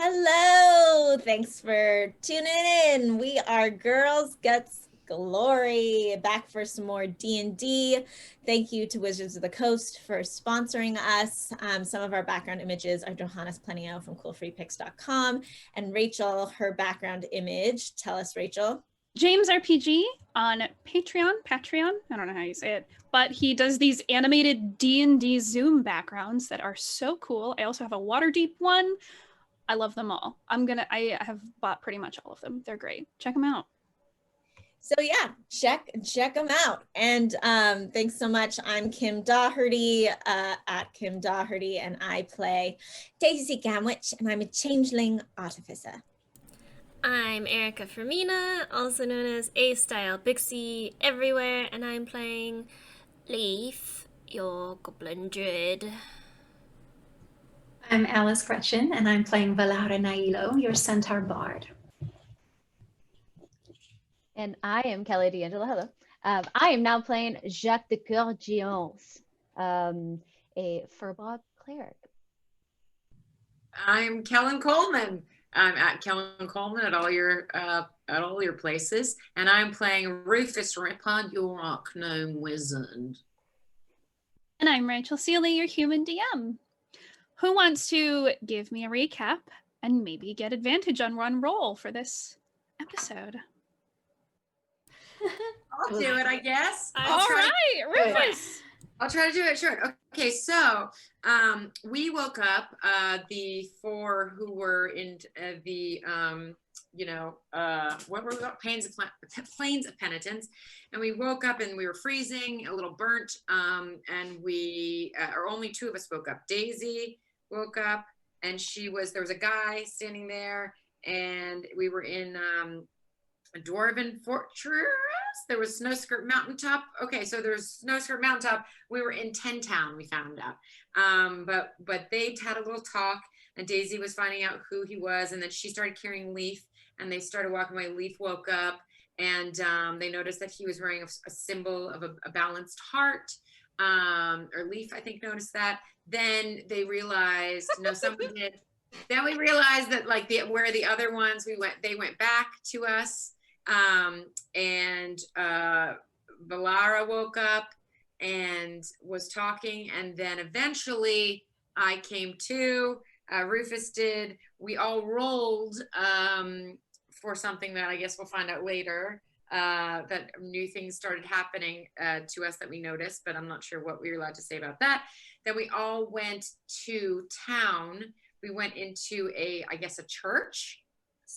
Hello, thanks for tuning in. We are Girls Guts Glory, back for some more D&D. Thank you to Wizards of the Coast for sponsoring us. Some of our background images are Johannes Plenio from coolfreepix.com and Rachel, her background image. Tell us, Rachel. James RPG on Patreon, I don't know how you say it, but he does these animated D&D Zoom backgrounds that are so cool. I also have a Waterdeep one. I love them all. I have bought pretty much all of them. They're great. Check them out. So yeah, check them out. And thanks so much. I'm Kim Daugherty at Kim Daugherty, and I play Daisy Gamwich, and I'm a changeling artificer. I'm Erica Fermina, also known as A-Style Pixie everywhere, and I'm playing Leaf, your goblin druid. I'm Alice Gretchen, and I'm playing Valara Nailo, your centaur bard. And I am Kelly D'Angelo. Hello. I am now playing Jacques de Coeur Gions, a furbog cleric. I'm Kellen Coleman. I'm at Kellen Coleman at all your places, and I'm playing Rufus Ripon, your gnome wizard. And I'm Rachel Seeley, your human DM. Who wants to give me a recap and maybe get advantage on one roll for this episode? I'll do it, I guess. All right, Rufus. I'll try to do it short. Okay, so we woke up, the four who were in what were we called? Plains of Penitence, and we woke up and we were freezing, a little burnt, and or only two of us woke up. Daisy woke up, and there was a guy standing there, and we were in a dwarven fortress. There was Snowskirt Mountaintop. Okay, so there's Snowskirt Mountaintop. We were in Tentowns, we found out. But they had a little talk, and Daisy was finding out who he was, and then she started carrying Leaf, and they started walking away. Leaf woke up, and they noticed that he was wearing a symbol of a balanced heart. Or Leaf, I think, noticed that. Then they realized, no, somebody did. Then we realized that where the other ones they went back to us. And Valara woke up and was talking, and then eventually I came to, Rufus did. We all rolled for something that I guess we'll find out later, that new things started happening to us that we noticed, but I'm not sure what we were allowed to say about that. Then we all went to town. We went into a church,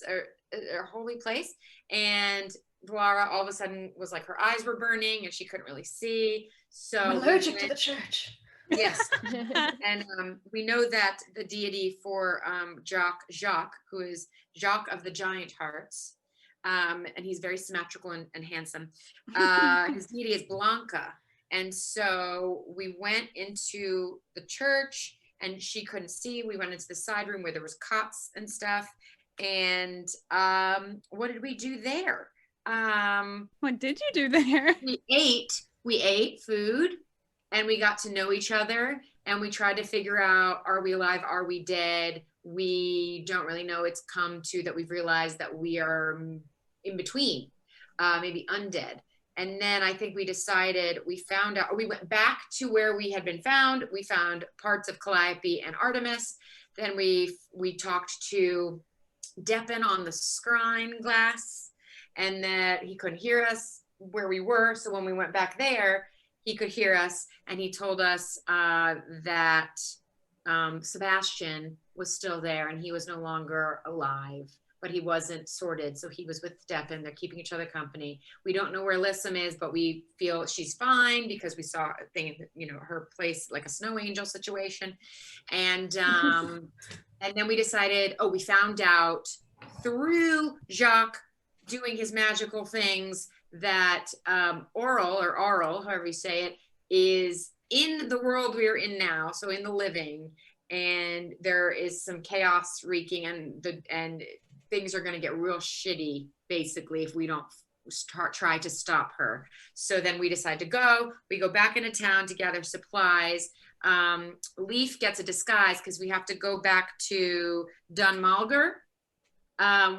a holy place, and Valara all of a sudden was like, her eyes were burning and she couldn't really see. So I'm allergic to the church. Yes. And we know that the deity for Jacques, who is Jacques of the Giant Hearts, and he's very symmetrical and handsome. His deity is Blanca. And so we went into the church, and she couldn't see. We went into the side room where there was cots and stuff. And what did we do there? What did you do there? We ate food, and we got to know each other, and we tried to figure out, are we alive? Are we dead? We don't really know. It's come to that we've realized that we are in between, maybe undead. And then I think we decided, we went back to where we had been found. We found parts of Calliope and Artemis. Then we talked to Deppin on the scrying glass, and that he couldn't hear us where we were. So when we went back there, he could hear us, and he told us that Sebastian was still there, and he was no longer alive, but he wasn't sorted. So he was with Deppin. They're keeping each other company. We don't know where Lissam is, but we feel she's fine because we saw a thing, her place, like a snow angel situation. And and then we decided, we found out through Jacques doing his magical things that Aural, however you say it, is in the world we're in now, so in the living, and there is some chaos wreaking, and things are going to get real shitty, basically, if we don't try to stop her. So then we decide to go. We go back into town to gather supplies. Leaf gets a disguise because we have to go back to Dunmauger,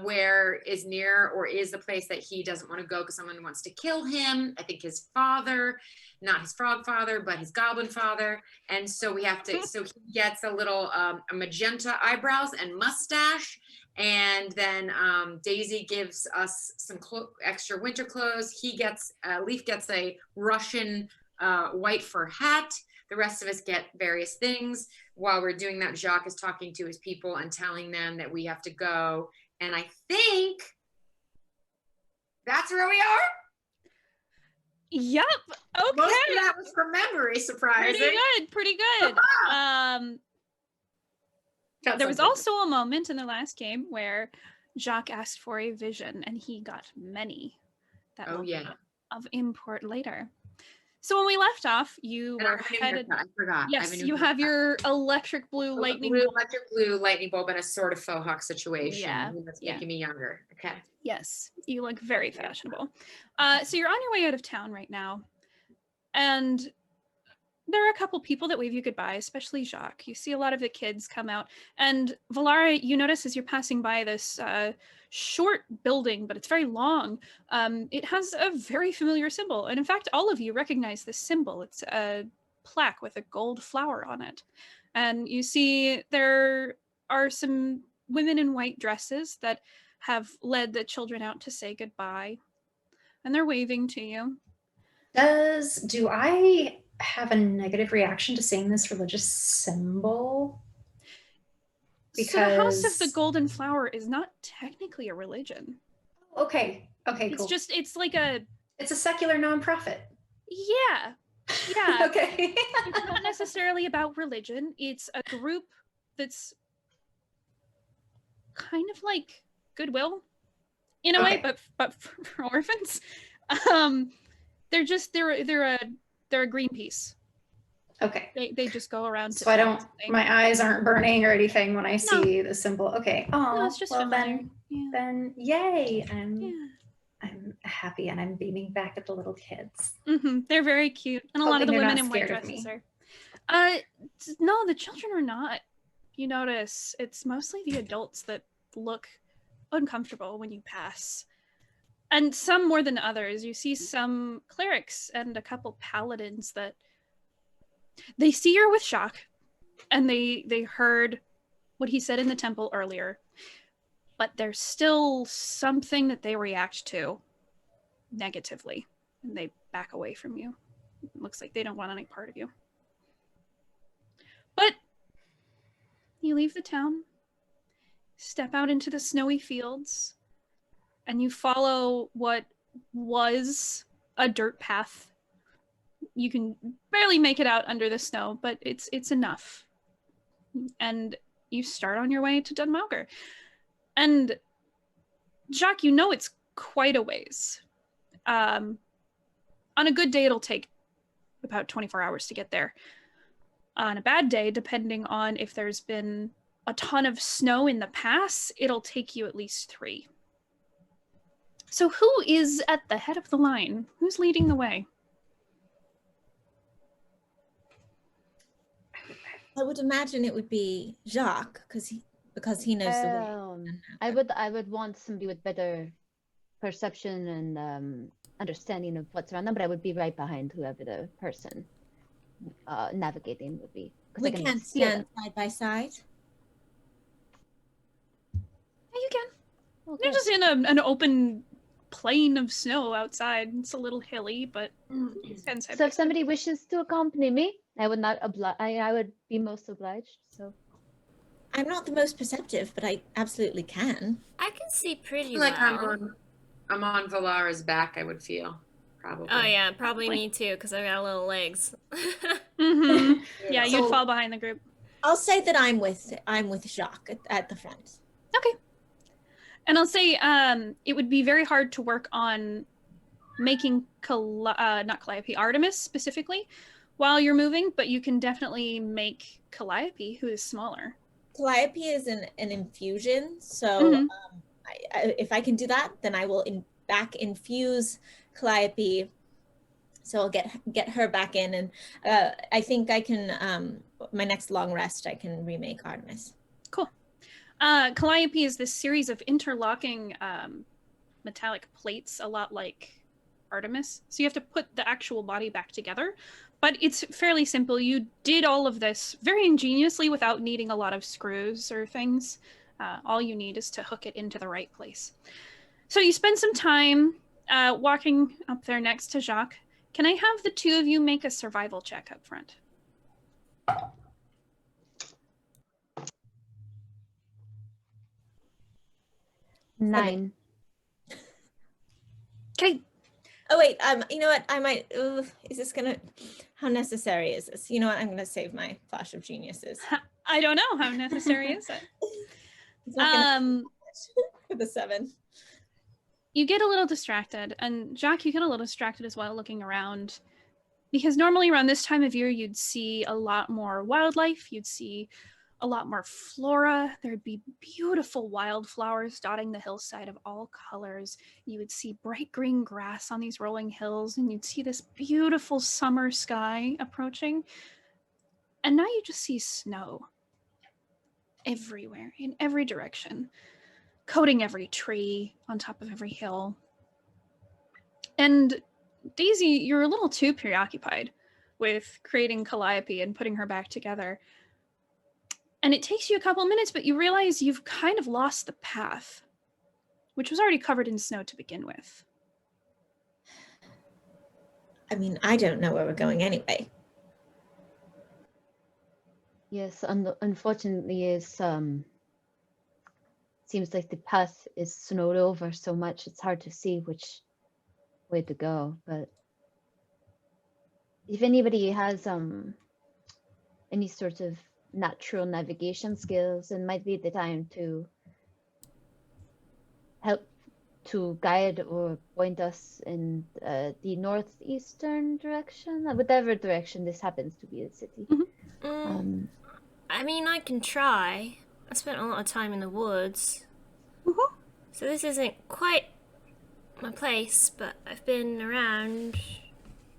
where is near or is the place that he doesn't want to go because someone wants to kill him. I think his father, not his frog father, but his goblin father. And so we have to, so he gets a little a magenta eyebrows and mustache. And then Daisy gives us some extra winter clothes. Leaf gets a Russian white fur hat. The rest of us get various things. While we're doing that, Jacques is talking to his people and telling them that we have to go. And I think that's where we are. Yep. Okay. Most of that was from memory, surprising. Pretty good. There was also a moment in the last game where Jacques asked for a vision, and he got many. That will be of import later. So when we left off, you were headed. I forgot. Yes, you have your electric blue lightning bolt. Electric blue lightning bulb in a sort of faux hawk situation. Yeah, that's making me younger. Okay. Yes, you look very fashionable. So you're on your way out of town right now, and there are a couple people that wave you goodbye, especially Jacques. You see a lot of the kids come out, and Valara, you notice as you're passing by this short building, but it's very long. It has a very familiar symbol, and in fact, all of you recognize this symbol. It's a plaque with a gold flower on it, and you see there are some women in white dresses that have led the children out to say goodbye, and they're waving to you. Do I have a negative reaction to seeing this religious symbol? Because so the House of the Golden Flower is not technically a religion. Okay, cool. It's a secular nonprofit. Yeah. Okay. It's not necessarily about religion. It's a group that's kind of like Goodwill in a way, but for orphans. They're a Greenpeace. Okay. They just go around. So my eyes aren't burning or anything when I see the symbol. Okay. Oh, no, it's just familiar. Then yay. I'm happy and I'm beaming back at the little kids. Mm-hmm. They're very cute. And a lot of the women in white dresses are. No, the children are not. You notice it's mostly the adults that look uncomfortable when you pass. And some more than others. You see some clerics and a couple paladins that they see you're with Jacques, and they heard what he said in the temple earlier, but there's still something that they react to negatively, and they back away from you. It looks like they don't want any part of you. But you leave the town, step out into the snowy fields, and you follow what was a dirt path. You can barely make it out under the snow, but it's enough. And you start on your way to Dunmauger. And Jacques, you know it's quite a ways. On a good day, it'll take about 24 hours to get there. On a bad day, depending on if there's been a ton of snow in the pass, it'll take you at least 3. So who is at the head of the line? Who's leading the way? I would imagine it would be Jacques because he knows the way. I would want somebody with better perception and understanding of what's around them, but I would be right behind whoever the person navigating would be. We can't stand side by side. Yeah, you can. Okay. You're just in an open plain of snow outside. It's a little hilly, but so if somebody wishes to accompany me, I would not I would be most obliged. So I'm not the most perceptive, but I absolutely can. I can see pretty like well. I'm on Valara's back, I would feel. Probably. Oh yeah, probably me too, because I got little legs. Mm-hmm. Yeah, you'd fall behind the group. I'll say that I'm with Jacques at the front. Okay. And I'll say it would be very hard to work on making not Calliope, Artemis specifically while you're moving, but you can definitely make Calliope, who is smaller. Calliope is an infusion, so if I can do that, then I will infuse Calliope So I'll get her back in, and I think I can, my next long rest, I can remake Artemis. Cool. Calliope is this series of interlocking metallic plates, a lot like Artemis. So you have to put the actual body back together, but it's fairly simple. You did all of this very ingeniously without needing a lot of screws or things. All you need is to hook it into the right place. So you spend some time walking up there next to Jacques. Can I have the two of you make a survival check up front? Nine. Okay. Oh wait, you know what? I might. Is this gonna? How necessary is this? You know what? I'm gonna save my flash of geniuses. I don't know how necessary is it. It's not gonna for the 7. You get a little distracted, and Jacques, you get a little distracted as well, looking around, because normally around this time of year you'd see a lot more wildlife, you'd see a lot more flora, there'd be beautiful wildflowers dotting the hillside of all colors, you would see bright green grass on these rolling hills, and you'd see this beautiful summer sky approaching, and now you just see snow everywhere, in every direction, coating every tree, on top of every hill. And Daisy, you're a little too preoccupied with creating Calliope and putting her back together. And it takes you a couple minutes, but you realize you've kind of lost the path, which was already covered in snow to begin with. I mean, I don't know where we're going anyway. Yes, unfortunately, seems like the path is snowed over so much it's hard to see which way to go. But if anybody has any sort of natural navigation skills, it might be the time to help to guide or point us in the northeastern direction, whatever direction this happens to be the city. I mean, I can try. I spent a lot of time in the woods. So this isn't quite my place, but I've been around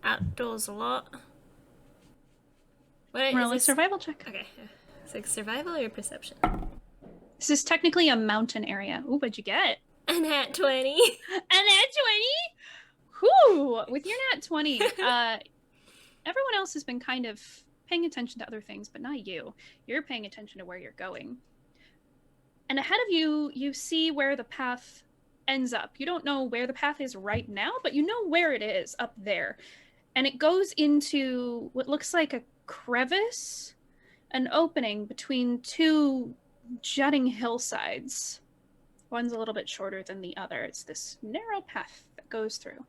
outdoors a lot. Roll a survival check. Okay. It's like survival or perception? This is technically a mountain area. Ooh, what'd you get? A nat 20. A nat 20? Whew! With your nat 20, everyone else has been kind of paying attention to other things, but not you. You're paying attention to where you're going. And ahead of you, you see where the path ends up. You don't know where the path is right now, but you know where it is up there. And it goes into what looks like a crevice, an opening between two jutting hillsides. One's a little bit shorter than the other. It's this narrow path that goes through.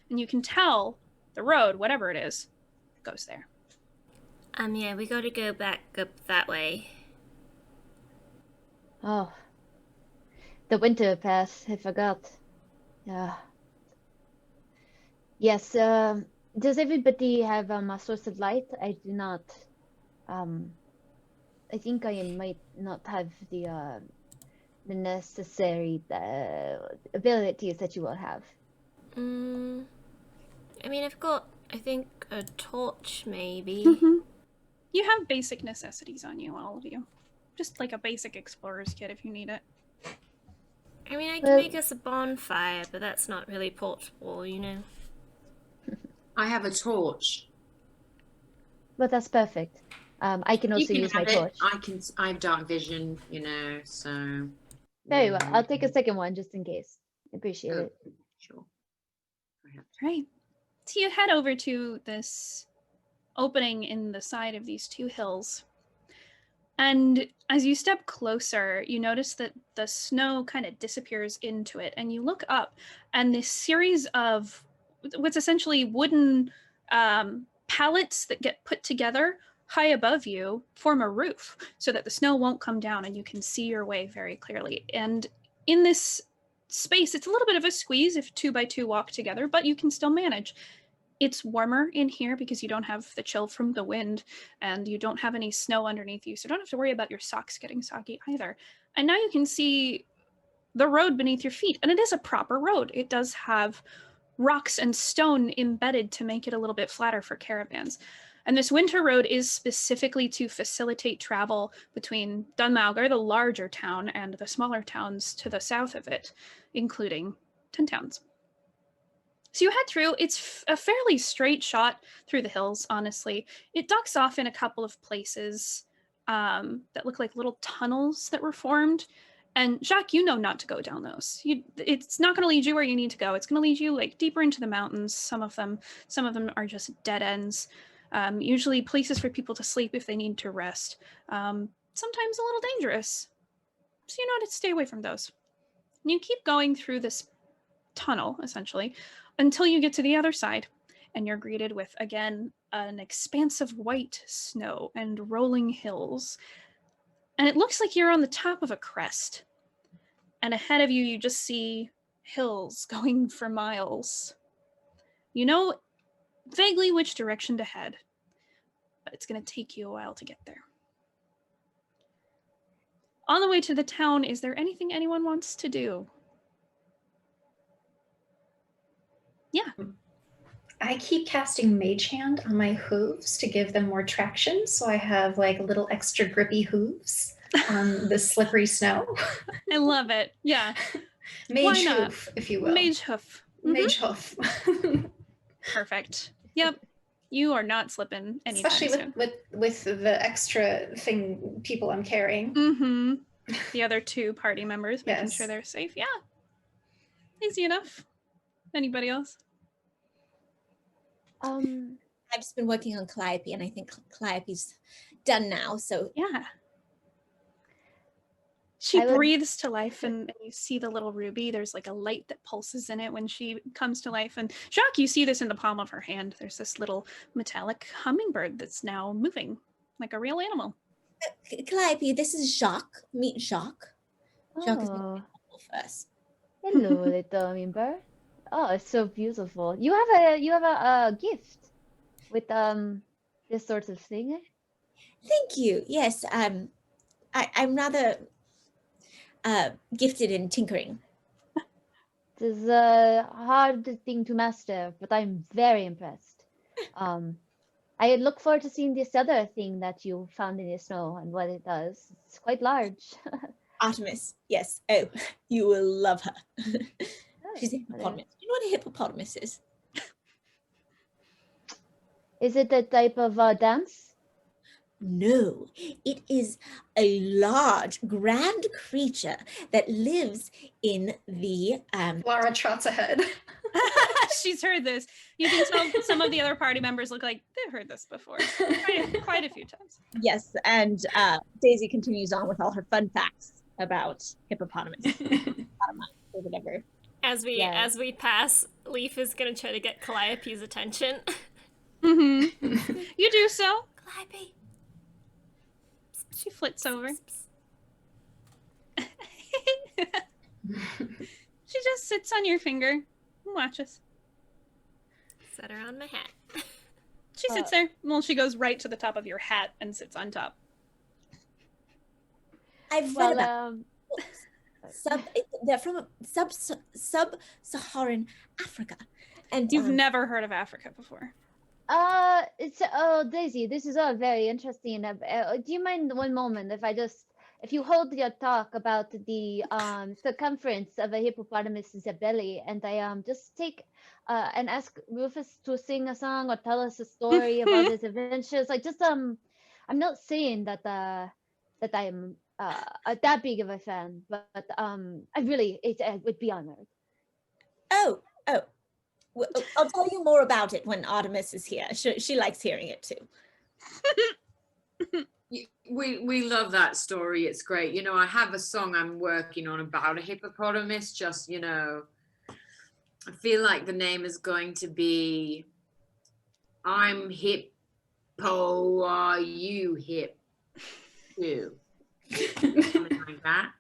And you can tell the road, whatever it is, goes there. Yeah, we gotta go back up that way. Oh, the winter path, I forgot. Yes, does everybody have a source of light? I do not. I think I might not have the necessary abilities that you will have. I mean, I've got, I think, a torch, maybe. You have basic necessities on you, all of you. Just like a basic explorer's kit if you need it. I mean, I can make us a bonfire, but that's not really portable, you know? I have a torch. But that's perfect. I can also use my torch. I have dark vision, you know, so. Very well. I'll take a second one just in case. Appreciate it. Sure. Right. So you head over to this opening in the side of these two hills. And as you step closer, you notice that the snow kind of disappears into it. And you look up, and this series of what's essentially wooden pallets that get put together high above you form a roof so that the snow won't come down and you can see your way very clearly. And in this space, it's a little bit of a squeeze if 2 by 2 walk together, but you can still manage. It's warmer in here because you don't have the chill from the wind and you don't have any snow underneath you, so you don't have to worry about your socks getting soggy either. And now you can see the road beneath your feet, and it is a proper road. It does have rocks and stone embedded to make it a little bit flatter for caravans. And this winter road is specifically to facilitate travel between Dunmauger, the larger town, and the smaller towns to the south of it, including Tentowns. So you head through. It's a fairly straight shot through the hills, honestly. It ducks off in a couple of places that look like little tunnels that were formed. And Jacques, you know not to go down those. It's not going to lead you where you need to go. It's going to lead you like deeper into the mountains. Some of them are just dead ends. Usually places for people to sleep if they need to rest. Sometimes a little dangerous. So you know to stay away from those. And you keep going through this tunnel, essentially, until you get to the other side. And you're greeted with, again, an expanse of white snow and rolling hills. And it looks like you're on the top of a crest. And ahead of you, you just see hills going for miles. You know vaguely which direction to head, but it's going to take you a while to get there. On the way to the town, is there anything anyone wants to do? Yeah. I keep casting Mage Hand on my hooves to give them more traction, so I have like little extra grippy hooves on the slippery snow. I love it. Yeah. Mage hoof, if you will. Mage hoof. Mage hoof. Perfect. Yep. You are not slipping anytime Especially soon. with the extra thing people I'm carrying. Mm-hmm. The other two party members, making Yes. sure they're safe. Yeah. Easy enough. Anybody else? I've just been working on Calliope, and I think Calliope's done now. So Yeah. She I would- breathes to life, and you see the little ruby. There's like a light that pulses in it when she comes to life. And Jacques, you see this in the palm of her hand. There's this little metallic hummingbird that's now moving like a real animal. Calliope, this is Jacques. Meet Jacques. Jacques is Oh, first. hello, little hummingbird. Oh, it's so beautiful. You have a gift with this sort of thing. Thank you. Yes, I'm rather gifted in tinkering. It is a hard thing to master, but I'm very impressed. I look forward to seeing this other thing that you found in the snow and what it does. It's quite large. Artemis. Yes. Oh, you will love her. She's a Oh, hippopotamus. Do you know what a hippopotamus is? is it a type of dance? No, it is a large, grand creature that lives in the Laura trots ahead. She's heard this. You can tell some of the other party members look like they've heard this before quite a few times. Yes, and Daisy continues on with all her fun facts about hippopotamus or whatever. As we Yeah. pass, Leaf is gonna try to get Calliope's attention. Mm-hmm. You do so. Calliope. She flits over. She just sits on your finger and watches. Set her on my hat. She sits there. Well, she goes right to the top of your hat and sits on top. I've read Well, about they're from sub-Saharan Africa, and You've never heard of Africa before. It's Daisy, this is all very interesting. Do you mind one moment if you hold your talk about the circumference of a hippopotamus's belly, and I just take and ask Rufus to sing a song or tell us a story about his adventures. Like just I'm not saying that that I'm that big of a fan, but I would be honored. oh, well, I'll tell you more about it when Artemis is here. She likes hearing it too. We love that story. It's great. You know, I have a song I'm working on about a hippopotamus. Just, you know, I feel like the name is going to be I'm hippo, are you hip too? Something like that.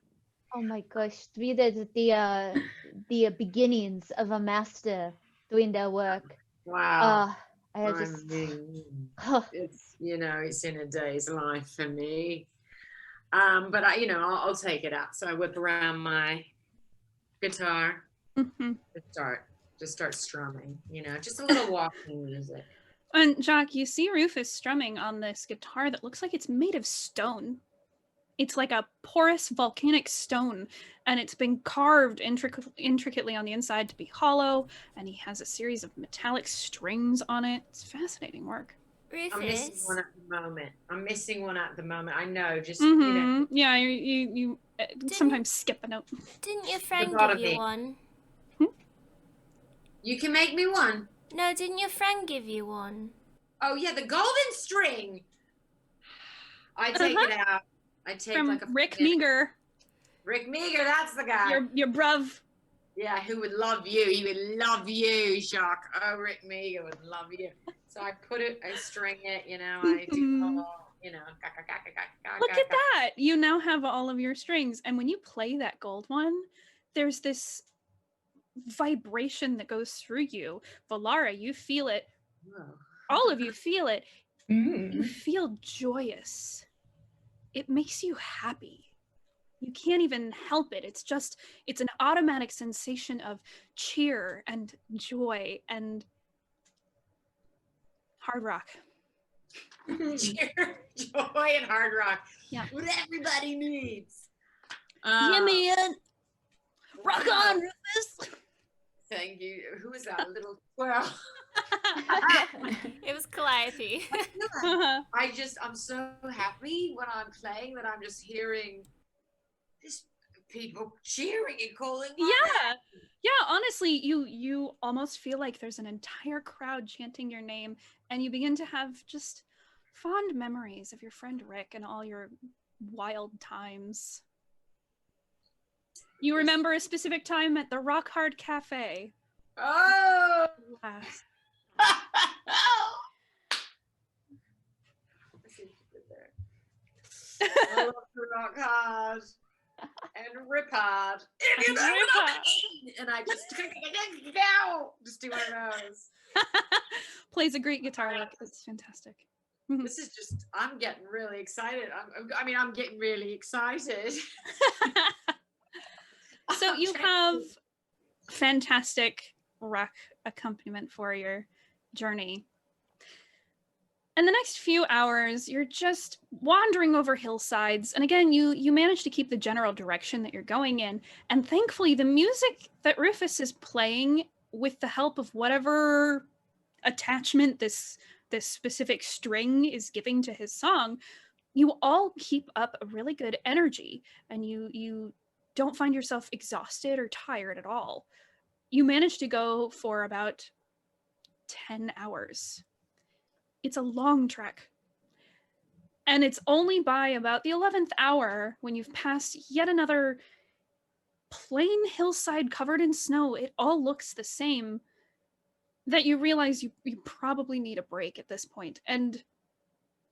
Oh my gosh, to be the beginnings of a master doing their work. Wow. I I just mean, it's, you know, it's in a day's life for me. But I'll take it out. So I whip around my guitar Mm-hmm. to start. just start strumming, just a little walking music. And Jock, you see Rufus strumming on this guitar that looks like it's made of stone. It's like a porous volcanic stone, and it's been carved intricately on the inside to be hollow, and he has a series of metallic strings on it. It's fascinating work. I'm missing one at the moment. I know, just, Yeah, you sometimes skip a note. Didn't your friend give you one? You can make me one. No, didn't your friend give you one? Oh, yeah, the golden string. I take it out. I take From like a Rick Meager. Rick Meager, that's the guy. Your bruv. Yeah, who would love you. He would love you, Jacques. Oh, Rick Meager would love you. So I string it, I do, Look at that. You now have all of your strings. And when you play that gold one, there's this vibration that goes through you. Valara, you feel it. Whoa. All of you feel it. Mm. You feel joyous. It makes you happy. You can't even help it. It's an automatic sensation of cheer and joy and hard rock. Cheer, joy, and hard rock. Yeah. What everybody needs. Yeah, man. Rock on, Rufus. Thank you. Who is that little squirrel? It was Calliope. I'm so happy when I'm playing that I'm just hearing people cheering and calling. Yeah, honestly, you almost feel like there's an entire crowd chanting your name, and you begin to have just fond memories of your friend Rick and all your wild times. You remember a specific time at the Rock Hard Cafe. Oh! Yes. I love to rock hard and rip hard. If you know what I mean. And I just do one of those. Plays a great guitar lick. It's fantastic. This is just, I'm getting really excited. I'm getting really excited. So you have fantastic rock accompaniment for your journey. In the next few hours, you're just wandering over hillsides. And again, you manage to keep the general direction that you're going in. And thankfully, the music that Rufus is playing, with the help of whatever attachment this specific string is giving to his song, you all keep up a really good energy. And you don't find yourself exhausted or tired at all. You manage to go for about 10 hours. It's a long trek. And it's only by about the 11th hour, when you've passed yet another plain hillside covered in snow, it all looks the same, that you realize you probably need a break at this point. And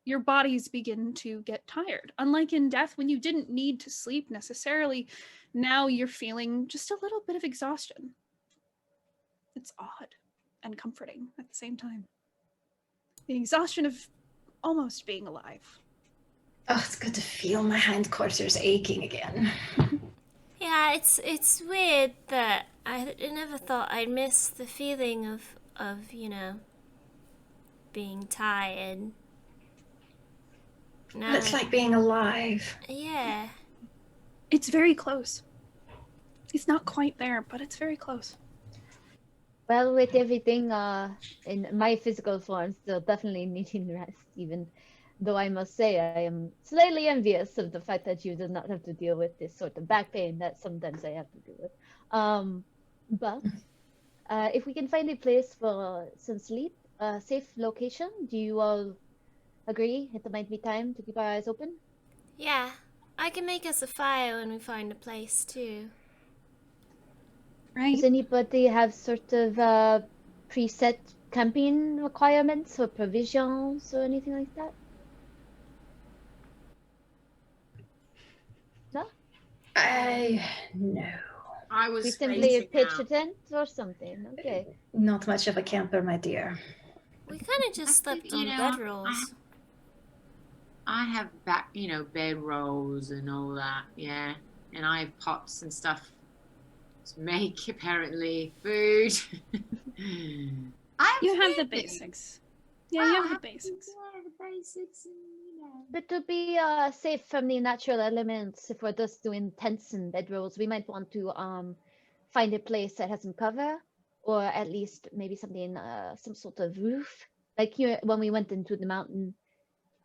your bodies begin to get tired. Unlike in death, when you didn't need to sleep necessarily, now you're feeling just a little bit of exhaustion. It's odd and comforting at the same time. The exhaustion of almost being alive. Oh, it's good to feel my hindquarters aching again. Yeah, it's weird that I never thought I'd miss the feeling of being tired. No. But it's like being alive. Yeah. It's very close. It's not quite there, but it's very close. Well, with everything in my physical form still definitely needing rest, even though I must say I am slightly envious of the fact that you did not have to deal with this sort of back pain that sometimes I have to deal with. But if we can find a place for some sleep, a safe location, do you all agree it might be time to keep our eyes open? Yeah, I can make us a fire when we find a place too. Right? Does anybody have sort of preset camping requirements or provisions or anything like that? No? No. I was We simply spacing pitch out. a tent or something. Okay. Not much of a camper, my dear. We kind of just slept on bedrolls. I have bed rolls and all that, yeah. And I have pots and stuff to make apparently food. You have the basics. Yeah, you have the basics. Yeah, the basics, and, you know. But to be safe from the natural elements, if we're just doing tents and bedrolls, we might want to find a place that has some cover, or at least maybe something, some sort of roof. Like here, when we went into the mountain,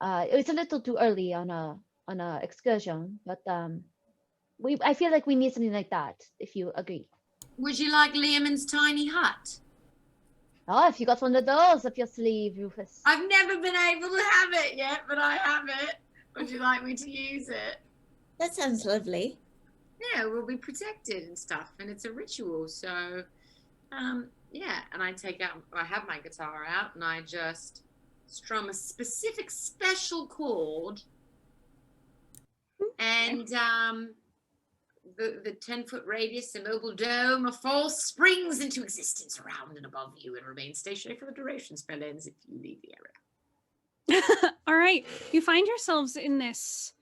it was a little too early on a excursion, but I feel like we need something like that, if you agree. Would you like Liam's tiny hut? Oh, if you got one of those up your sleeve, Rufus. I've never been able to have it yet, but I have it. Would you like me to use it? That sounds lovely. Yeah, we'll be protected and stuff, and it's a ritual. So, yeah. And I have my guitar out, and I just strum a specific special chord, and the 10-foot radius immobile dome of force springs into existence around and above you and remains stationary for the duration. Spell ends if you leave the area. All right. You find yourselves in this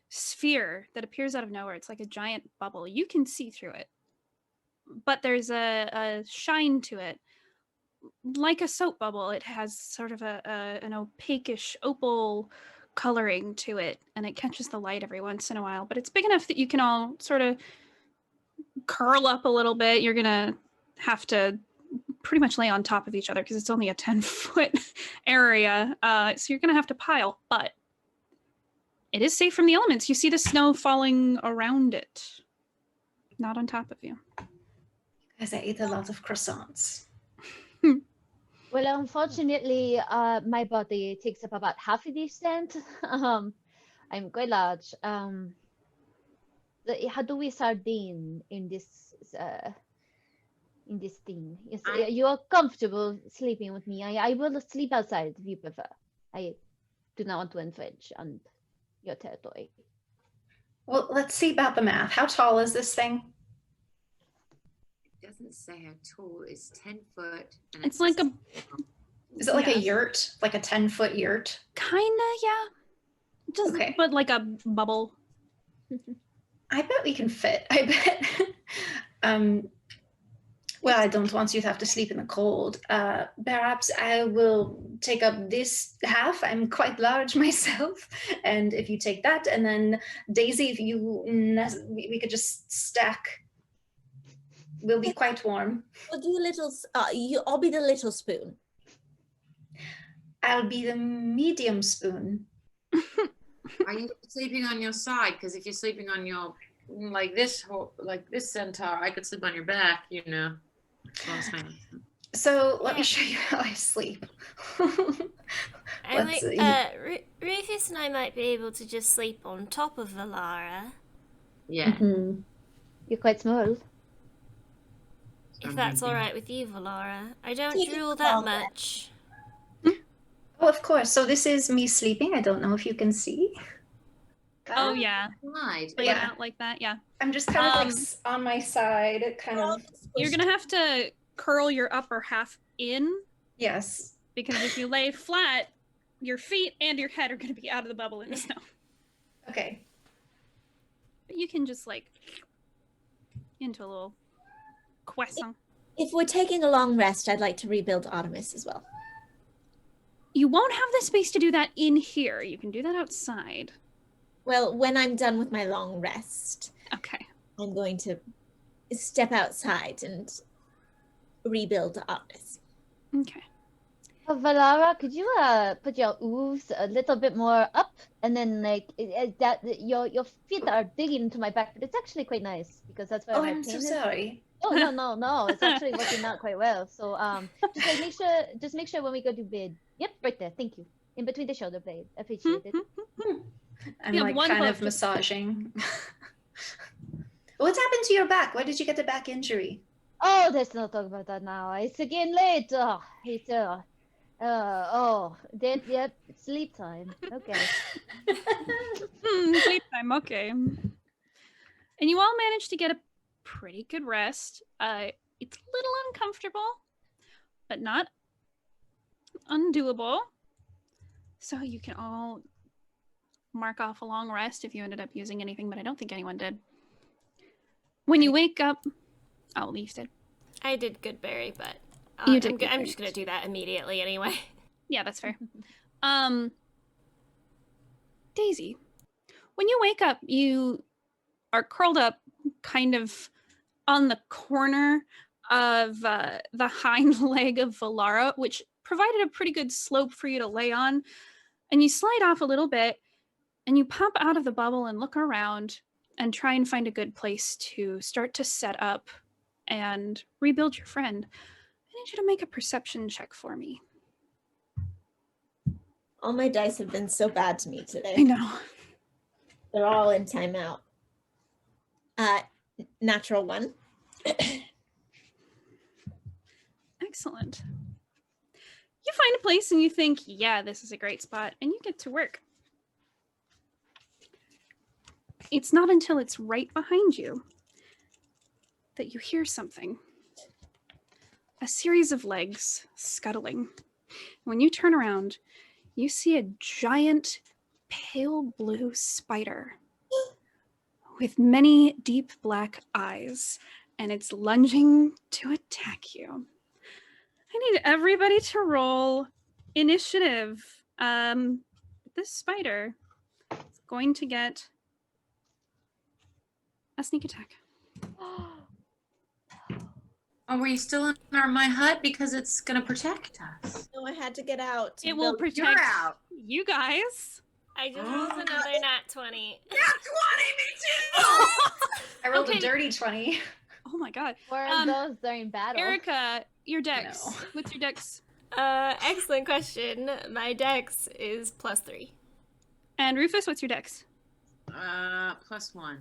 sphere that appears out of nowhere. It's like a giant bubble. You can see through it, but there's a shine to it. Like a soap bubble, it has sort of an opaquish opal coloring to it, and it catches the light every once in a while, but it's big enough that you can all sort of curl up a little bit. You're gonna have to pretty much lay on top of each other because it's only a 10-foot area, so you're gonna have to pile, but it is safe from the elements. You see the snow falling around it, not on top of you. Because I ate a lot of croissants. Well, unfortunately, my body takes up about half of the extent. I'm quite large. How do we sardine in this thing? Yes, you are comfortable sleeping with me. I will sleep outside if you prefer. I do not want to infringe on your territory. Well, let's see about the math. How tall is this thing? It doesn't say how tall. It's 10 foot. And It's like a Is it like a Yes. yurt? Like a 10-foot yurt? kinda, yeah. Just, Okay. but like a bubble. I bet we can fit. I bet. Well, I don't want you to have to sleep in the cold. Perhaps I will take up this half. I'm quite large myself. And if you take that, and then Daisy, if you, we could just stack. We'll be quite warm. We'll do a little, I'll be the little spoon. I'll be the medium spoon. Are you sleeping on your side? Because if you're sleeping on your like this centaur, I could sleep on your back. You know. So let me show you how I sleep. Rufus and I might be able to just sleep on top of Valara, Yeah. Mm-hmm. You're quite small. if that's all right with you, Valara. I don't Take it drool that longer. much. Oh, of course. So this is me sleeping. I don't know if you can see. Oh yeah, Right. lay it Yeah. out like that. Yeah, I'm just kind of like on my side, kind of. you're gonna have to curl your upper half in, Yes. because if you lay flat, your feet and your head are gonna be out of the bubble in the snow. Okay. But you can just like into a little croissant. If we're taking a long rest, I'd like to rebuild Artemis as well. You won't have the space to do that in here. You can do that outside. Well, when I'm done with my long rest, Okay. I'm going to step outside and rebuild Artemis. Okay. Valara, could you put your hooves a little bit more up, and then like your feet are digging into my back, but it's actually quite nice because that's where Oh, my I'm pain so is. sorry. Oh no, it's actually working out quite well. So just like make sure when we go to bed. Yep, right there. Thank you. In between the shoulder blade. Appreciate it. I'm You have like one kind hoof, of just- massaging. What's happened to your back? Why did you get a back injury? Oh, let's not talk about that now. It's again late. Oh, it's yep, sleep time. Okay. Sleep time. Okay. And you all managed to get a pretty good rest. It's a little uncomfortable, but not undoable. So you can all mark off a long rest if you ended up using anything, but I don't think anyone did. When you wake up, Oh, Leaf did. I did good berry, but You did I'm Goodberry. just gonna do that immediately anyway. Yeah, that's fair. Daisy, when you wake up, you are curled up kind of on the corner of the hind leg of Valara, which provided a pretty good slope for you to lay on. And you slide off a little bit and you pop out of the bubble and look around and try and find a good place to start to set up and rebuild your friend. I need you to make a perception check for me. All my dice have been so bad to me today. I know. They're all in timeout. Natural 1. Excellent. You find a place and you think, yeah, this is a great spot, and you get to work. It's not until it's right behind you that you hear something. A series of legs scuttling. When you turn around, you see a giant pale blue spider with many deep black eyes, and it's lunging to attack you. I need everybody to roll initiative. This spider is going to get a sneak attack. Are we still in my hut because it's gonna protect us? No, I had to get out. It will You're protect out. you guys. I just rolled another nat 20. Yeah, 20, me too. I rolled Okay. a dirty 20. Oh my god. Or those during battle. Erica, your dex. No. What's your dex? Excellent question. My dex is +3. And Rufus, what's your dex? +1.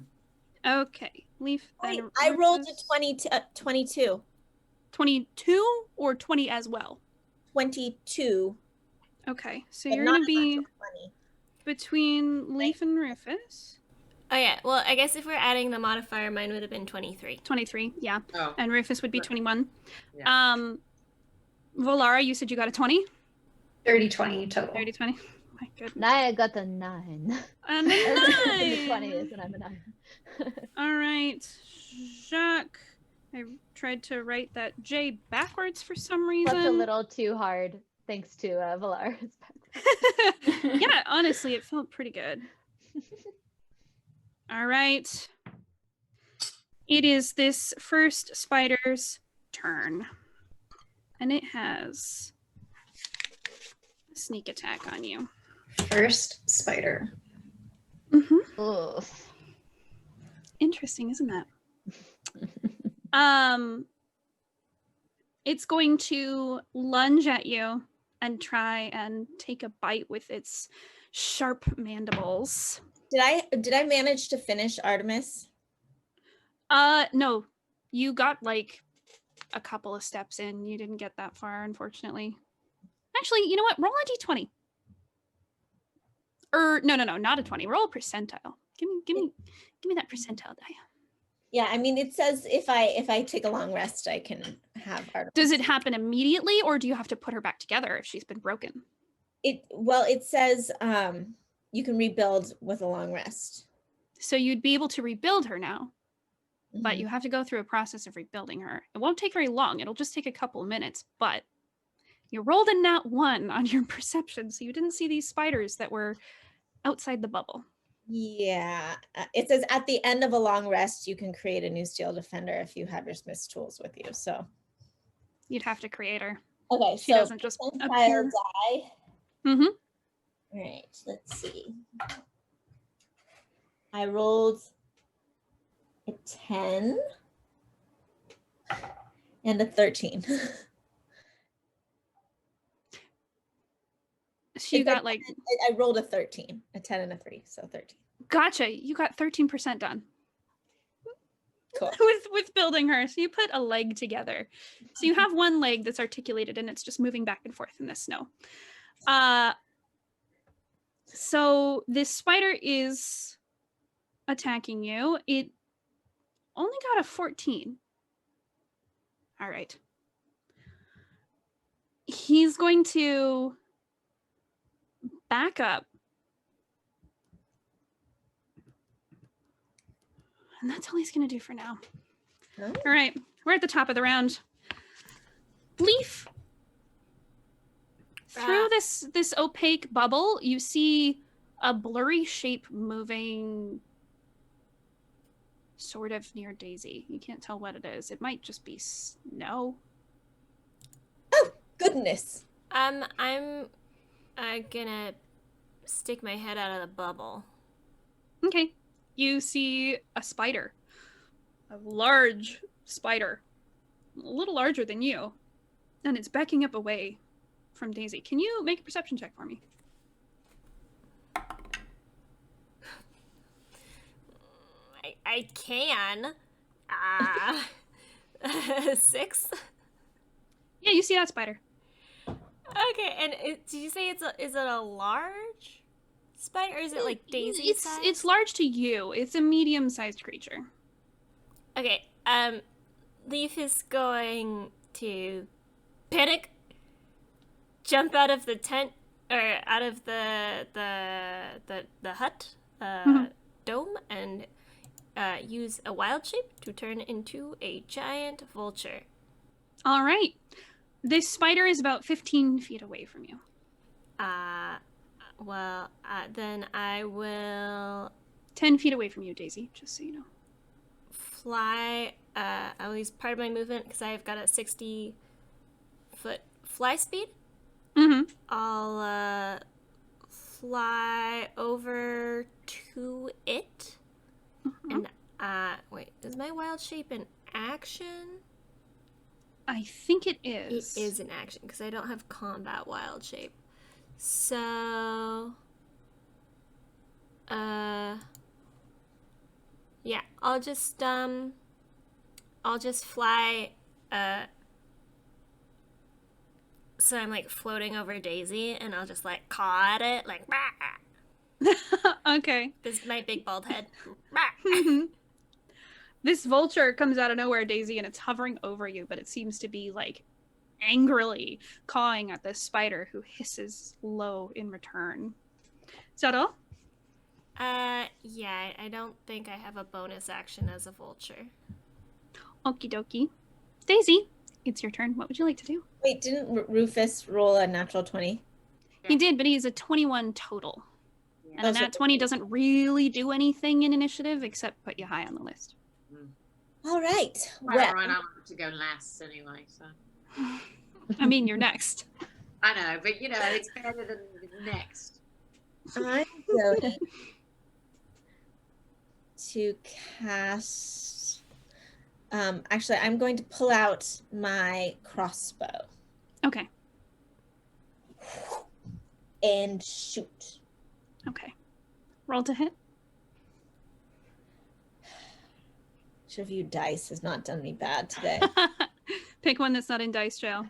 Okay. Leaf. Wait, then I rolled a Rufus. 22. 22 or 20 as well? 22. Okay. So but you're not going to a be natural 20. between Leaf and Rufus. Oh yeah, well I guess if we're adding the modifier, mine would have been 23. 23, yeah. Oh, And Rufus would be Right. 21. Yeah. Volara, you said you got a 20? Dirty 20 total. 30, 20? My goodness. Now I got a 9. And a The 20 9! is, and I'm a 9. All right. Jacques. I tried to write that J backwards for some reason. That's a little too hard, thanks to Valara's Yeah, honestly, it felt pretty good. All right. It is this first spider's turn. And it has a sneak attack on you. First spider. Mm-hmm. Oof. Interesting, isn't that? It's going to lunge at you and try and take a bite with its sharp mandibles. Did I manage to finish Artemis? No. You got like a couple of steps in. You didn't get that far, unfortunately. Actually, you know what? Roll a d20. No, not a 20. Roll a percentile. Give me that percentile die. Yeah, I mean, it says if I take a long rest, I can have Artemis. Does it happen immediately, or do you have to put her back together if she's been broken? It says you can rebuild with a long rest. So you'd be able to rebuild her now, but Mhm. you have to go through a process of rebuilding her. It won't take very long. It'll just take a couple of minutes, but you rolled a nat 1 on your perception, so you didn't see these spiders that were outside the bubble. Yeah, it says at the end of a long rest, you can create a new steel defender if you have your smith's tools with you. So You'd have to create her. okay, She so doesn't just percentile appear. die. Mm-hmm. All right, let's see. I rolled a 10 and a 13. So you It's a got like, I rolled a 13, a 10 and a 3, so 13. gotcha. You got 13% done Cool. with building her. So you put a leg together. So you have one leg that's articulated and it's just moving back and forth in the snow. So this spider is attacking you. It only got a 14. All right. He's going to back up. And that's all he's going to do for now. Oh. All right. we're at the top of the round. Leaf. Through this opaque bubble, you see a blurry shape moving sort of near Daisy. You can't tell what it is. It might just be snow. Oh, goodness. I'm gonna stick my head out of the bubble. Okay. You see a spider. A large spider. A little larger than you. And it's backing up away from Daisy. Can you make a perception check for me? I can. 6. Yeah, you see that spider. Okay, and did you say is it a large spider, or is it like Daisy size? It's large to you. It's a medium-sized creature. Okay, Leaf is going to panic, jump out of the tent, or out of the hut, dome, and use a wild shape to turn into a giant vulture. All right. This spider is about 15 feet away from you. Then I will 10 feet away from you, Daisy, just so you know. fly. I'll use part of my movement because I've got a 60-foot fly speed. Mm-hmm. I'll fly over to it. Mm-hmm. And wait, is my wild shape an action? I think it is. It is an action because I don't have combat wild shape. So, yeah, I'll just fly. So I'm like floating over Daisy, and I'll just like caw at it, like. Okay. This is my big bald head. This vulture comes out of nowhere, Daisy, and it's hovering over you, but it seems to be like angrily cawing at this spider who hisses low in return. Is that all? Yeah, I don't think I have a bonus action as a vulture. Okie dokie. Daisy, it's your turn. What would you like to do? Wait, didn't Rufus roll a natural 20? He did, but he's a 21 total. Yeah. And a nat 20 doesn't really do anything in initiative except put you high on the list. All right. Well, Well, I want to go last anyway, so. I mean, you're next. I know, but you know, it's better than the next. I'm going to cast. Actually, I'm going to pull out my crossbow Okay. and shoot. Okay. Roll to hit. Each of you dice has not done me bad today. Pick one that's not in dice jail.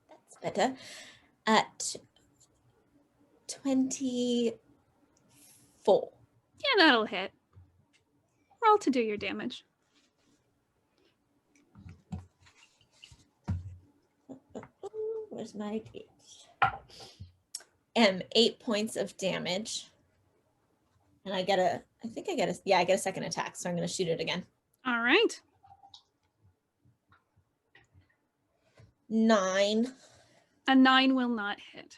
That's better. At 24. Yeah, that'll hit. Roll to do your damage. Where's my gauge? 8 points of damage. And I get a second attack, so I'm going to shoot it again. All right. 9. A 9 will not hit.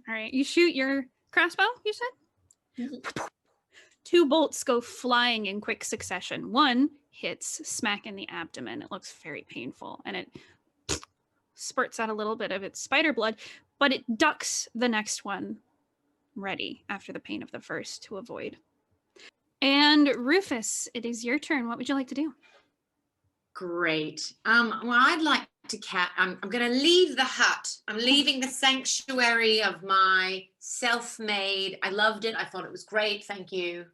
All right. You shoot your crossbow, you said? Mhm. 2 bolts go flying in quick succession. One hits smack in the abdomen. It looks very painful, and it spurts out a little bit of its spider blood, but it ducks the next one ready after the pain of the first to avoid. And Rufus, it is your turn. What would you like to do? Great. Well, I'd like to I'm going to leave the hut. I'm leaving the sanctuary of my self-made. I loved it. I thought it was great. Thank you.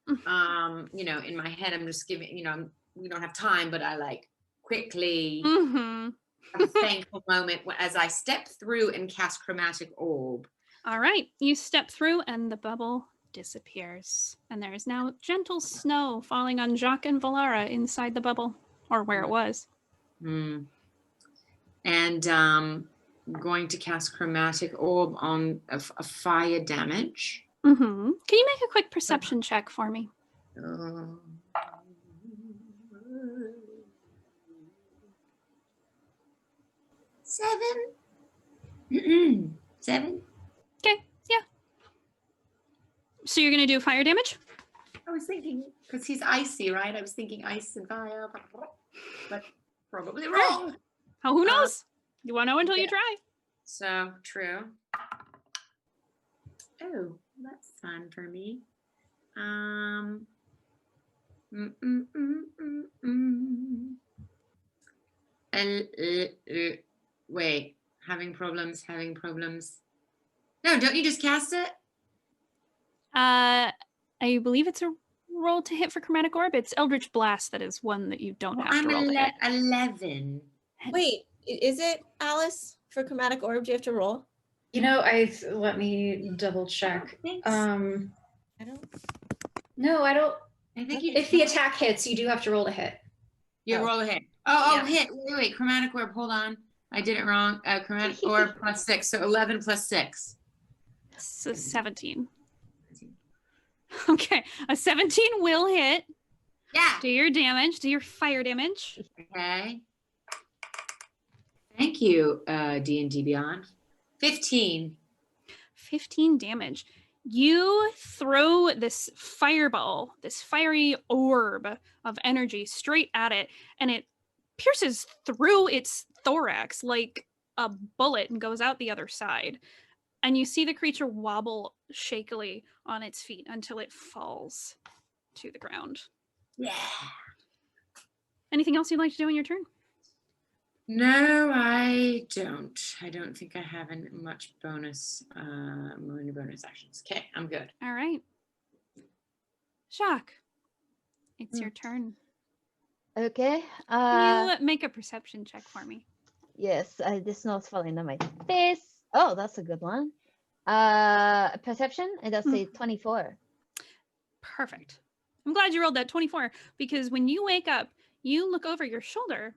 You know, in my head, I'm just giving, you know, we don't have time, but I like quickly have a thankful moment as I step through and cast Chromatic Orb. All right. You step through and the bubble disappears. And there is now gentle snow falling on Jacques and Valara inside the bubble, or where it was. And I'm going to cast Chromatic Orb on a fire damage. Can you make a quick perception check for me? Oh. 7. 7. Okay, yeah. So you're gonna do fire damage? I was thinking, because he's icy, right? I was thinking ice and fire, but probably wrong. Oh, who knows? You won't know until you yeah. try. So true. Oh, that's fun for me. Wait, having problems. No, don't you just cast it? I believe it's a roll to hit for Chromatic Orb. It's Eldritch Blast that is one that you don't have to roll to hit. 11. Wait, is it, Alice? For Chromatic Orb, do you have to roll? You know, let me double check. I don't. No, I don't. I think you If the attack hits, you do have to roll to hit. You Oh. roll a hit. Oh, Yeah. hit. Wait. Chromatic Orb. Hold on. I did it wrong. Chromatic Orb plus 6. So 11 plus 6. So 17. Okay, a 17 will hit. Yeah. Do your damage. Do your fire damage. Okay. Thank you, D&D Beyond. 15. 15 damage. You throw this fireball, this fiery orb of energy straight at it, and it pierces through its thorax like a bullet and goes out the other side. And you see the creature wobble shakily on its feet until it falls to the ground. Yeah. Anything else you'd like to do in your turn? No, I don't. I don't think I have much bonus, bonus actions. Okay, I'm good. All right. Jacques, it's your turn. Okay. Can you make a perception check for me? Yes, this snow's falling on my face. Oh, that's a good one. Perception, it does say 24. Perfect. I'm glad you rolled that 24 because when you wake up, you look over your shoulder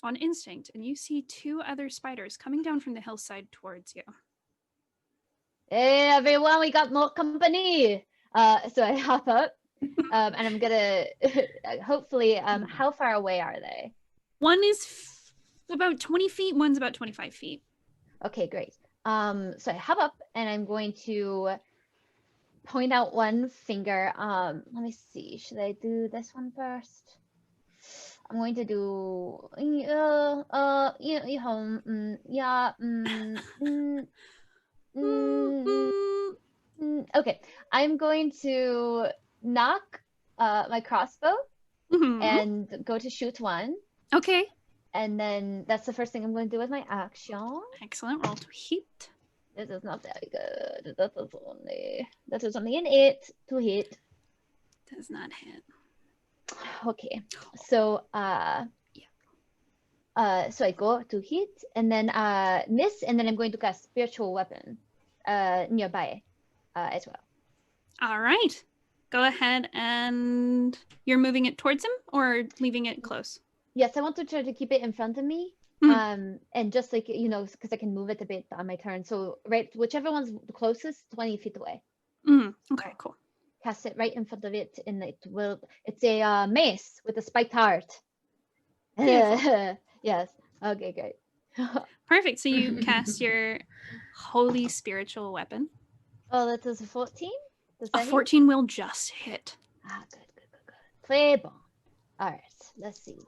on instinct and you see 2 other spiders coming down from the hillside towards you. Hey everyone, we got more company. So I hop up, and I'm gonna hopefully. How far away are they? One is about 20 feet. One's about 25 feet. Okay, great. So I hop up and I'm going to point out one finger. Let me see. Should I do this one first? I'm going to do okay. I'm going to knock my crossbow and go to shoot one. Okay. And then that's the first thing I'm going to do with my action. Excellent. Roll to hit. This is not very good. That is only an 8 to hit. Does not hit. Okay. So so I go to hit and then miss, and then I'm going to cast spiritual weapon nearby as well. All right. Go ahead, and you're moving it towards him or leaving it close? Yes, I want to try to keep it in front of me. And just like, because I can move it a bit on my turn. So whichever one's the closest, 20 feet away. Okay, cool. Cast it right in front of it, and it's a mace with a spiked heart. Yes. Okay, great. Perfect. So you cast your holy spiritual weapon. Oh, that is a 14? A 14 will just hit. Good. Très bon. All right, let's see.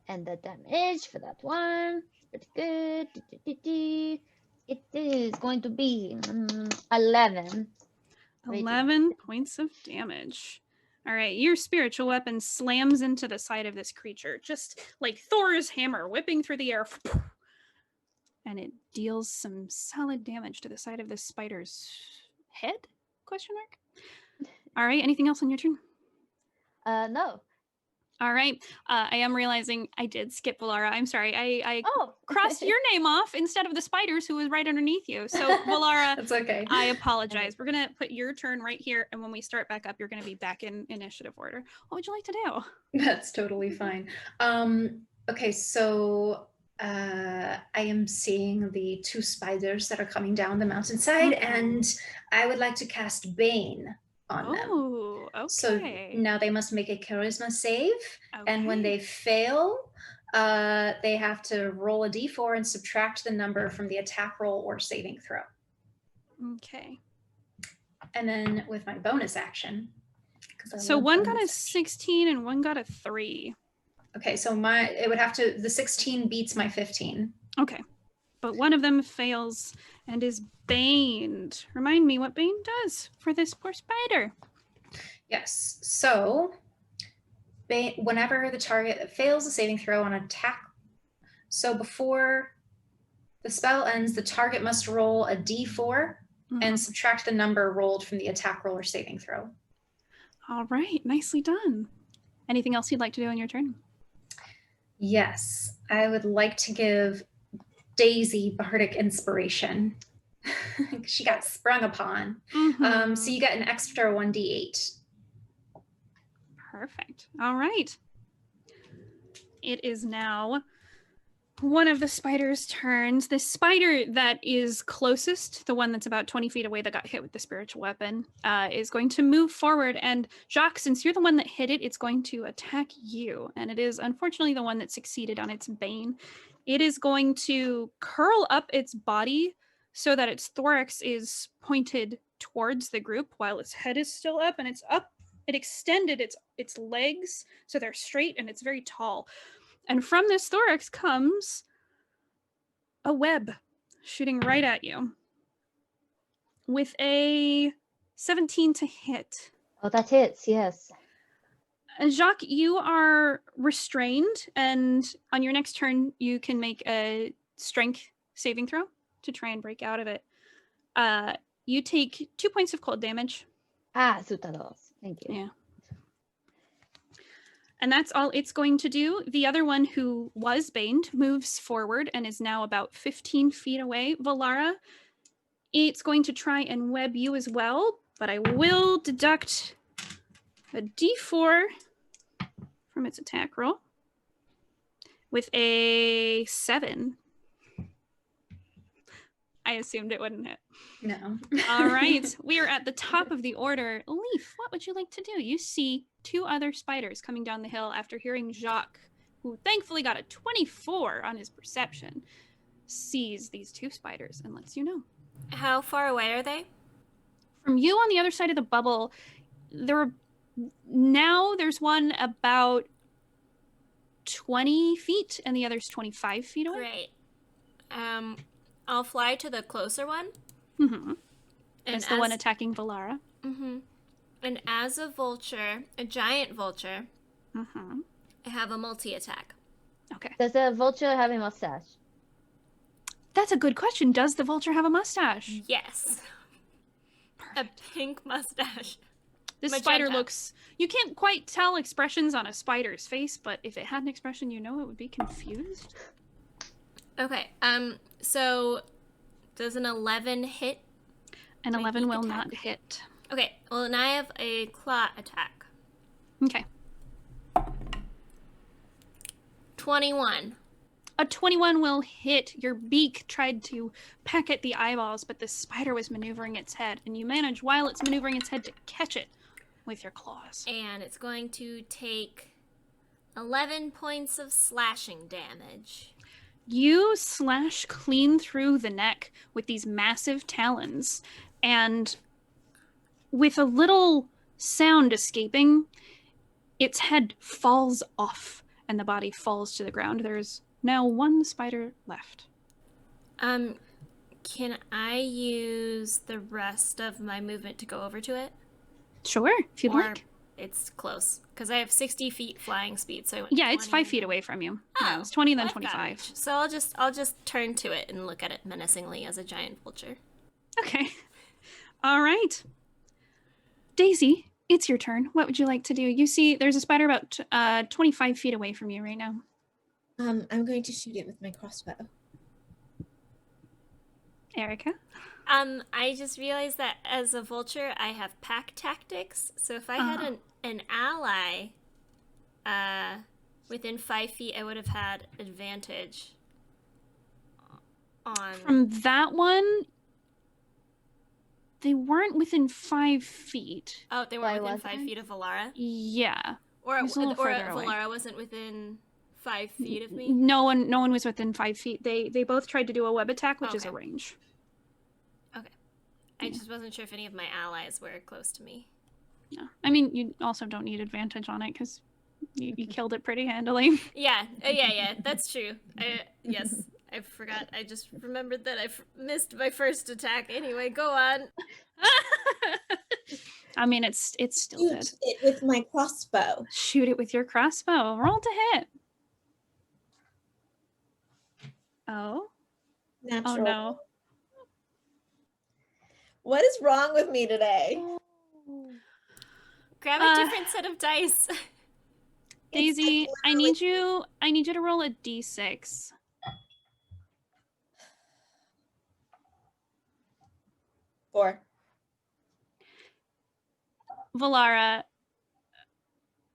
And the damage for that one, pretty good. It is going to be 11. 11 points of damage. All right, your spiritual weapon slams into the side of this creature, just like Thor's hammer whipping through the air. And it deals some solid damage to the side of this spider's head? Question mark. All right, anything else on your turn? No. All right. I am realizing I did skip Valara. I'm sorry. I Oh. crossed your name off instead of the spiders who was right underneath you. So Valara, That's okay. I apologize. We're going to put your turn right here. And when we start back up, you're going to be back in initiative order. What would you like to do? That's totally fine. Okay, so I am seeing the 2 spiders that are coming down the mountainside, and I would like to cast Bane on them. Oh, okay. So now they must make a charisma save, and when Okay. they fail, they have to roll a d4 and subtract the number from the attack roll or saving throw. Okay. And then with my bonus action, So one got a 16 and one got a 3. Okay, so the 16 beats my 15. Okay. But one of them fails and is baned. Remind me what Bane does for this poor spider. Yes, so whenever the target fails a saving throw on attack, so before the spell ends, the target must roll a d4 and subtract the number rolled from the attack roll or saving throw. All right, nicely done. Anything else you'd like to do on your turn? Yes, I would like to give Daisy bardic inspiration. She got sprung upon. So you get an extra 1d8. Perfect. All right. It is now one of the spider's turns. The spider that is closest, the one that's about 20 feet away that got hit with the spiritual weapon, is going to move forward. And Jacques, since you're the one that hit it, it's going to attack you. And it is unfortunately the one that succeeded on its bane. It is going to curl up its body so that its thorax is pointed towards the group while its head is still up, and it's up. It extended its legs so they're straight and it's very tall. And from this thorax comes a web shooting right at you with a 17 to hit. Oh, that hits, yes. And Jacques, you are restrained, and on your next turn, you can make a strength saving throw to try and break out of it. You take 2 points of cold damage. Sutados. Thank you. Yeah. And that's all it's going to do. The other one who was baned moves forward and is now about 15 feet away. Valara, it's going to try and web you as well, but I will deduct a d4 from its attack roll with a 7. I assumed it wouldn't hit. No. All right. We are at the top of the order. Leaf, what would you like to do? You see 2 other spiders coming down the hill after hearing Jacques, who thankfully got a 24 on his perception, sees these 2 spiders and lets you know. How far away are they? From you on the other side of the bubble, there's one about 20 feet and the other's 25 feet away. Great. I'll fly to the closer one. Mm-hmm. And That's the one attacking Valara. Mm-hmm. And as a vulture, a giant vulture, Mm-hmm. I have a multi-attack. Okay. Does the vulture have a mustache? That's a good question. Does the vulture have a mustache? Yes. Perfect. A pink mustache. This Magenta. spider looks... You can't quite tell expressions on a spider's face, but if it had an expression, you know it would be confused. Okay, so does an 11 hit? An My 11 beak will attack. not hit. Okay, well, now I have a claw attack. Okay. 21. A 21 will hit. Your beak tried to peck at the eyeballs, but the spider was maneuvering its head, and you manage, while it's maneuvering its head, to catch it with your claws. And it's going to take 11 points of slashing damage. You slash clean through the neck with these massive talons, and with a little sound escaping, its head falls off and the body falls to the ground. There's now 1 spider left. Can I use the rest of my movement to go over to it? Sure, if you'd Or like. it's close, because I have 60 feet flying speed, so I went Yeah, it's 20. 5 feet away from you. Oh, Yeah, it's 20 and then I've got 25. it. So I'll just turn to it and look at it menacingly as a giant vulture. Okay. All right. Daisy, it's your turn. What would you like to do? You see there's a spider about 25 feet away from you right now. I'm going to shoot it with my crossbow. Erica? I just realized that as a vulture, I have pack tactics. So if I had an ally within 5 feet, I would have had advantage on. From that one, They weren't within 5 feet. Oh, they Why weren't within wasn't 5 it? feet of Valara? Yeah. Or It was a little further away. Valara wasn't within 5 feet of me? No one was within 5 feet. They both tried to do a web attack, which is a Okay. range. Okay. I just wasn't sure if any of my allies were close to me. Yeah. I mean, you also don't need advantage on it because you killed it pretty handily. Yeah, that's true. Yes, I forgot. I just remembered that I missed my first attack. Anyway, go on. I mean, it's still Shoot dead. it with my crossbow. Shoot it with your crossbow. Roll to hit. Oh. Natural. Oh no. What is wrong with me today? Grab a different set of dice. Daisy, I need you to roll a d6. Four. Valara,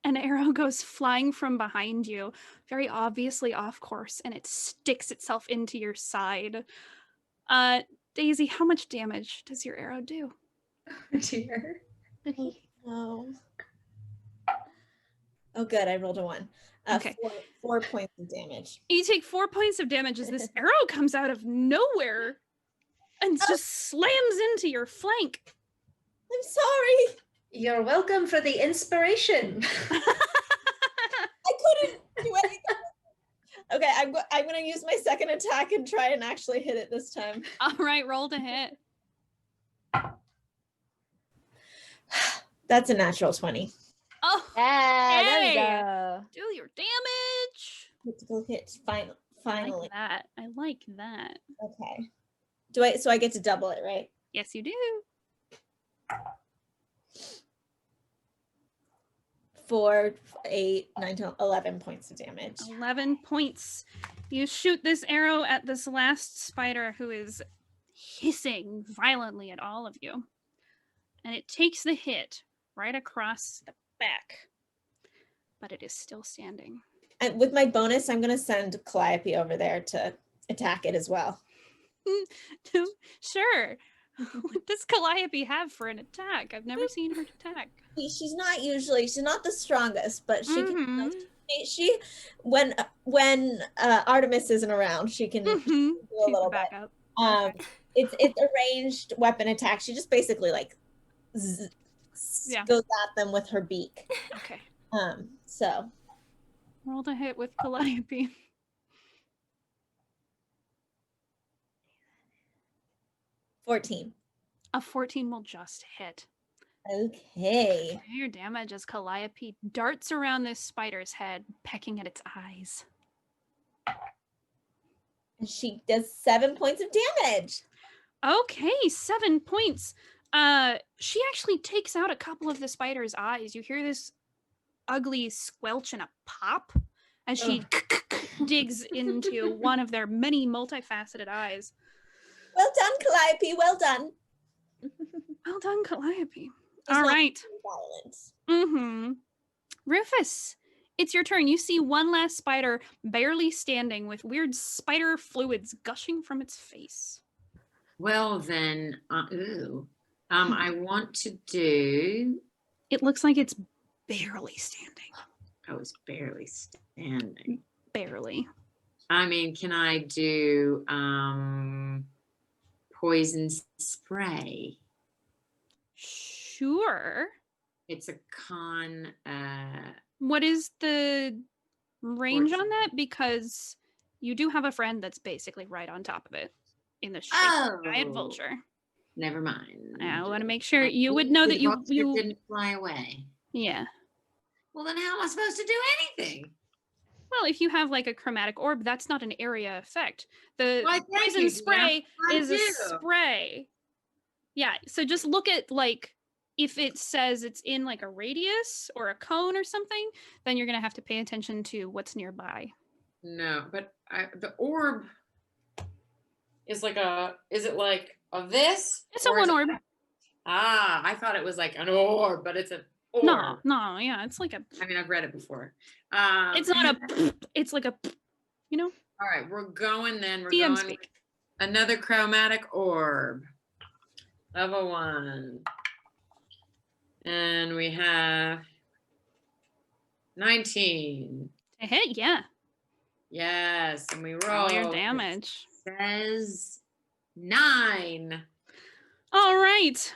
an arrow goes flying from behind you, very obviously off course, and it sticks itself into your side. Daisy, how much damage does your arrow do? Oh dear. Oh. Oh, good. I rolled a 1. Okay. 4 points of damage. You take 4 points of damage as this arrow comes out of nowhere and just slams into your flank. I'm sorry. You're welcome for the inspiration. I couldn't do anything. Okay, I'm going to use my second attack and try and actually hit it this time. All right, roll to hit. That's a natural 20. Oh, Yeah, there we Yay. go. do your damage. Critical hit. I Finally. like that. I like that. Okay. So I get to double it, right? Yes, you do. 4, 8, 9, 10, 11 points of damage. 11 points. You shoot this arrow at this last spider who is hissing violently at all of you. And it takes the hit right across the back. But it is still standing. And with my bonus, I'm going to send Calliope over there to attack it as well. Sure. What does Calliope have for an attack? I've never seen her attack. She's not the strongest, but she can. Mhm. She when Artemis isn't around, she can do a Mhm. She's little the bit. backup. It's a ranged weapon attack. She just basically like Yeah. goes at them with her beak. Okay. So Roll to hit with Calliope. 14. A 14 will just hit. Okay. Your damage as Calliope darts around this spider's head, pecking at its eyes. And she does 7 points of damage. Okay, 7 points. She actually takes out a couple of the spider's eyes. You hear this ugly squelch and a pop as she digs into one of their many multifaceted eyes. Well done, Calliope. Well done. Well done, Calliope. She's All not right. violent. Mm-hmm. Rufus, it's your turn. You see one last spider barely standing with weird spider fluids gushing from its face. Well then, I want to do. It looks like it's barely standing. I was barely standing. Barely. I mean, can I do poison spray? Sure. It's a con. What is the range 14. on that? Because you do have a friend that's basically right on top of it in the shape of a giant vulture. Never mind. I want to make sure you would know that The vulture you didn't fly away. Yeah. Well, then how am I supposed to do anything? Well, if you have like a chromatic orb, that's not an area effect. The Why, thank poison you, spray Gina. is a spray. Yeah, so just look at like if it says it's in like a radius or a cone or something, then you're going to have to pay attention to what's nearby. No, but the orb is like is it like of this? It's a Or is one it- orb. I thought it was like an orb, but it's an orb. No, yeah, it's like a I mean, I've read it before. it's not a it's like a All right, we're going then. We're DM going speak. with another chromatic orb. Level 1. And we have 19. To hit, yeah. Yes, and we roll. Roll your damage. It says 9. All right.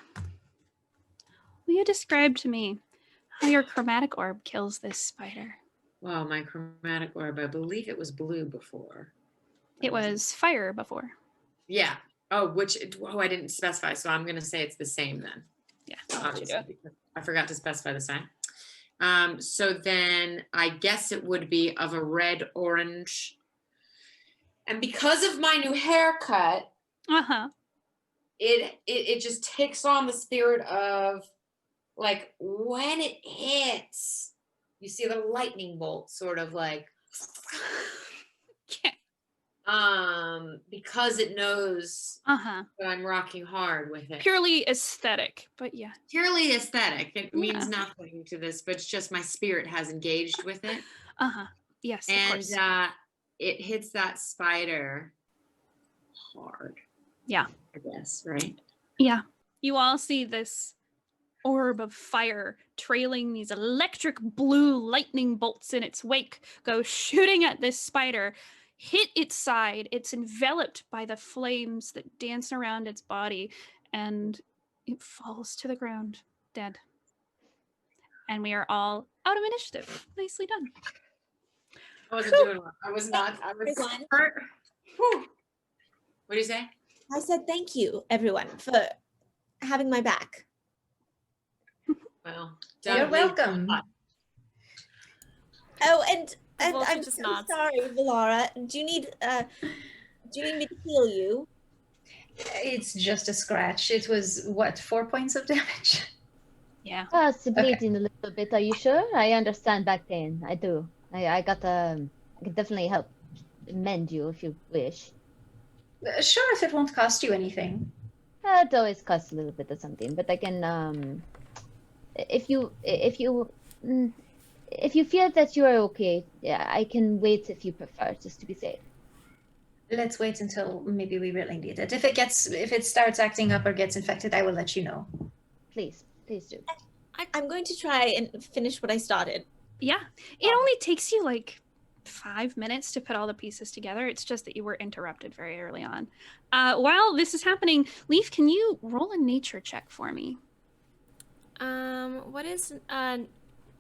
Will you describe to me how your chromatic orb kills this spider? Well, my chromatic orb, I believe it was blue before. It was fire before. Yeah. Oh, I didn't specify, so I'm going to say it's the same then. Yeah, Obviously, because I forgot to specify this time. So then I guess it would be of a red orange. And because of my new haircut, it just takes on the spirit of, like, when it hits, you see the lightning bolt sort of like because it knows that I'm rocking hard with it. Purely aesthetic, but yeah. Purely aesthetic. It means nothing to this, but it's just my spirit has engaged with it. Yes, and of course. It hits that spider hard. Yeah. I guess, right? Yeah. You all see this orb of fire trailing these electric blue lightning bolts in its wake go shooting at this spider, hit its side. It's enveloped by the flames that dance around its body, and it falls to the ground, dead. And we are all out of initiative. Nicely done. I wasn't doing well. I was not. I was hurt. Whew. What do you say? I said thank you, everyone, for having my back. Well, you're welcome. Oh, and Vulture I'm just so nods. sorry, Valara. Do you need me to heal you? It's just a scratch. It was what, 4 points of damage? Yeah. It's bleeding a little bit. Are you sure? I understand back pain. I do. I can definitely help mend you if you wish. Sure, if it won't cost you anything. It always costs a little bit of something, but I can if you feel that you are okay, yeah, I can wait if you prefer, just to be safe. Let's wait until maybe we really need it. If it starts acting up or gets infected, I will let you know. Please do. I'm going to try and finish what I started. Yeah. It only takes you like 5 minutes to put all the pieces together. It's just that you were interrupted very early on. While this is happening, Leaf, can you roll a nature check for me?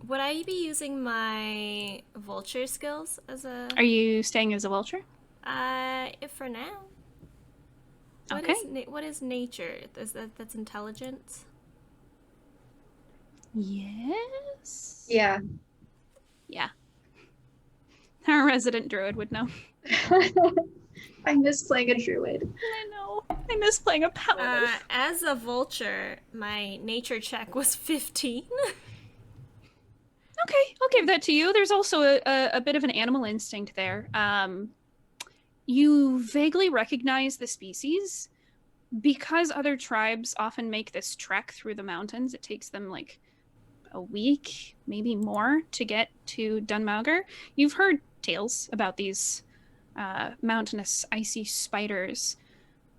Would I be using my vulture skills as a? Are you staying as a vulture? If for now. Okay. What is nature? That's intelligence? Yes. Yeah. Yeah. Our resident druid would know. I miss playing a druid. I know. I miss playing a paladin. As a vulture, my nature check was 15. Okay, I'll give that to you. There's also a bit of an animal instinct there. You vaguely recognize the species. Because other tribes often make this trek through the mountains, it takes them like a week, maybe more, to get to Dunmauger. You've heard tales about these mountainous icy spiders,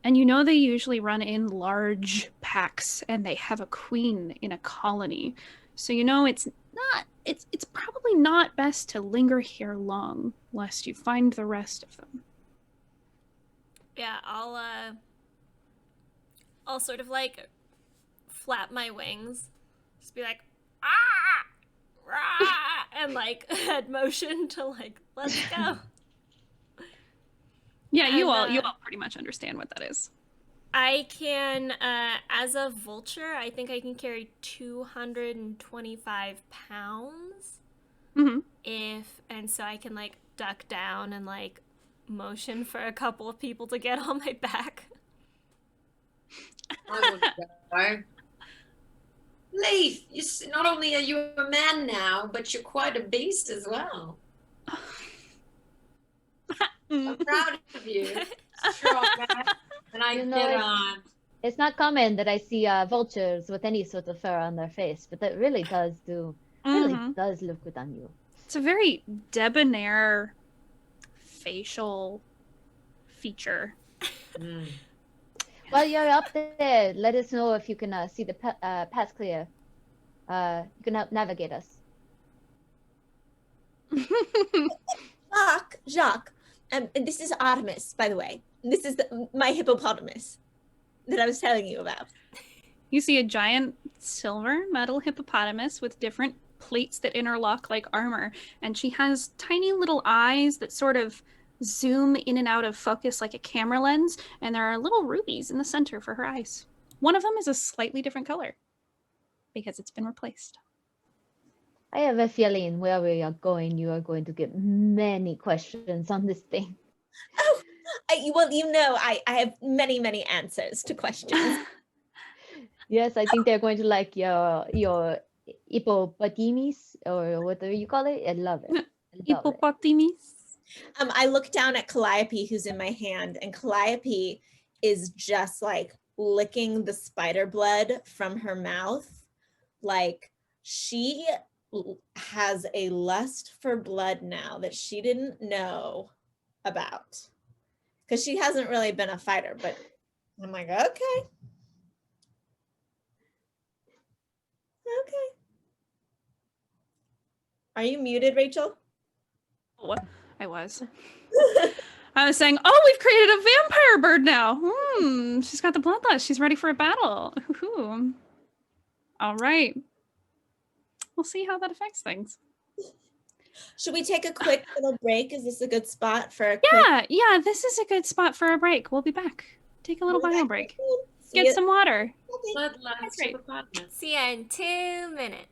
and you know they usually run in large packs, and they have a queen in a colony. So you know it's probably not best to linger here long, lest you find the rest of them. Yeah, I'll sort of like flap my wings, just be like, ah, rah, and like head motion to like, let's go. Yeah, you all pretty much understand what that is. I can, as a vulture, I think I can carry 225 pounds. Mm-hmm. And so I can like duck down and like motion for a couple of people to get on my back. Leif, not only are you a man now, but you're quite a beast as well. I'm proud of you. Strong man. And I get on. It's not common that I see vultures with any sort of fur on their face, but that really does look good on you. It's a very debonair facial feature. While you're up there, let us know if you can see the path clear. You can help navigate us. Jacques, and this is Artemis, by the way. This is my hippopotamus that I was telling you about. You see a giant silver metal hippopotamus with different plates that interlock like armor, and she has tiny little eyes that sort of zoom in and out of focus like a camera lens, and there are little rubies in the center for her eyes. One of them is a slightly different color because it's been replaced. I have a feeling where we are going, you are going to get many questions on this thing. Oh, well, you know, I have many, many answers to questions. Yes, I think they're going to like your hippopotamus or whatever you call it. I love it. I love it. Hippopotamus. I look down at Calliope, who's in my hand, and Calliope is just like licking the spider blood from her mouth. Like she has a lust for blood now that she didn't know about. Because she hasn't really been a fighter, but I'm like, okay. Okay. Are you muted, Rachel? What? I was. I was saying, oh, we've created a vampire bird now. She's got the bloodlust. She's ready for a battle. Ooh. All right. We'll see how that affects things. Should we take a quick little break? Is this a good spot for a Yeah, this is a good spot for a break. We'll be back. Take a little bio break. Get some water. Bloodlust right. hippopotamus. See ya in 2 minutes.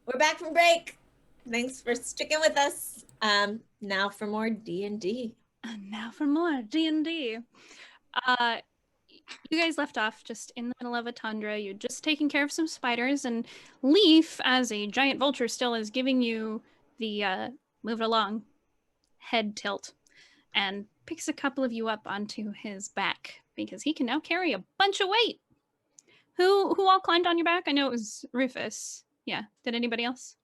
We're back from break. Thanks for sticking with us. Now for more D&D. And now for more D&D. You guys left off just in the middle of a tundra. You're just taking care of some spiders, and Leaf, as a giant vulture, still is giving you the move it along head tilt, and picks a couple of you up onto his back because he can now carry a bunch of weight. Who all climbed on your back? I know it was Rufus. Yeah. Did anybody else?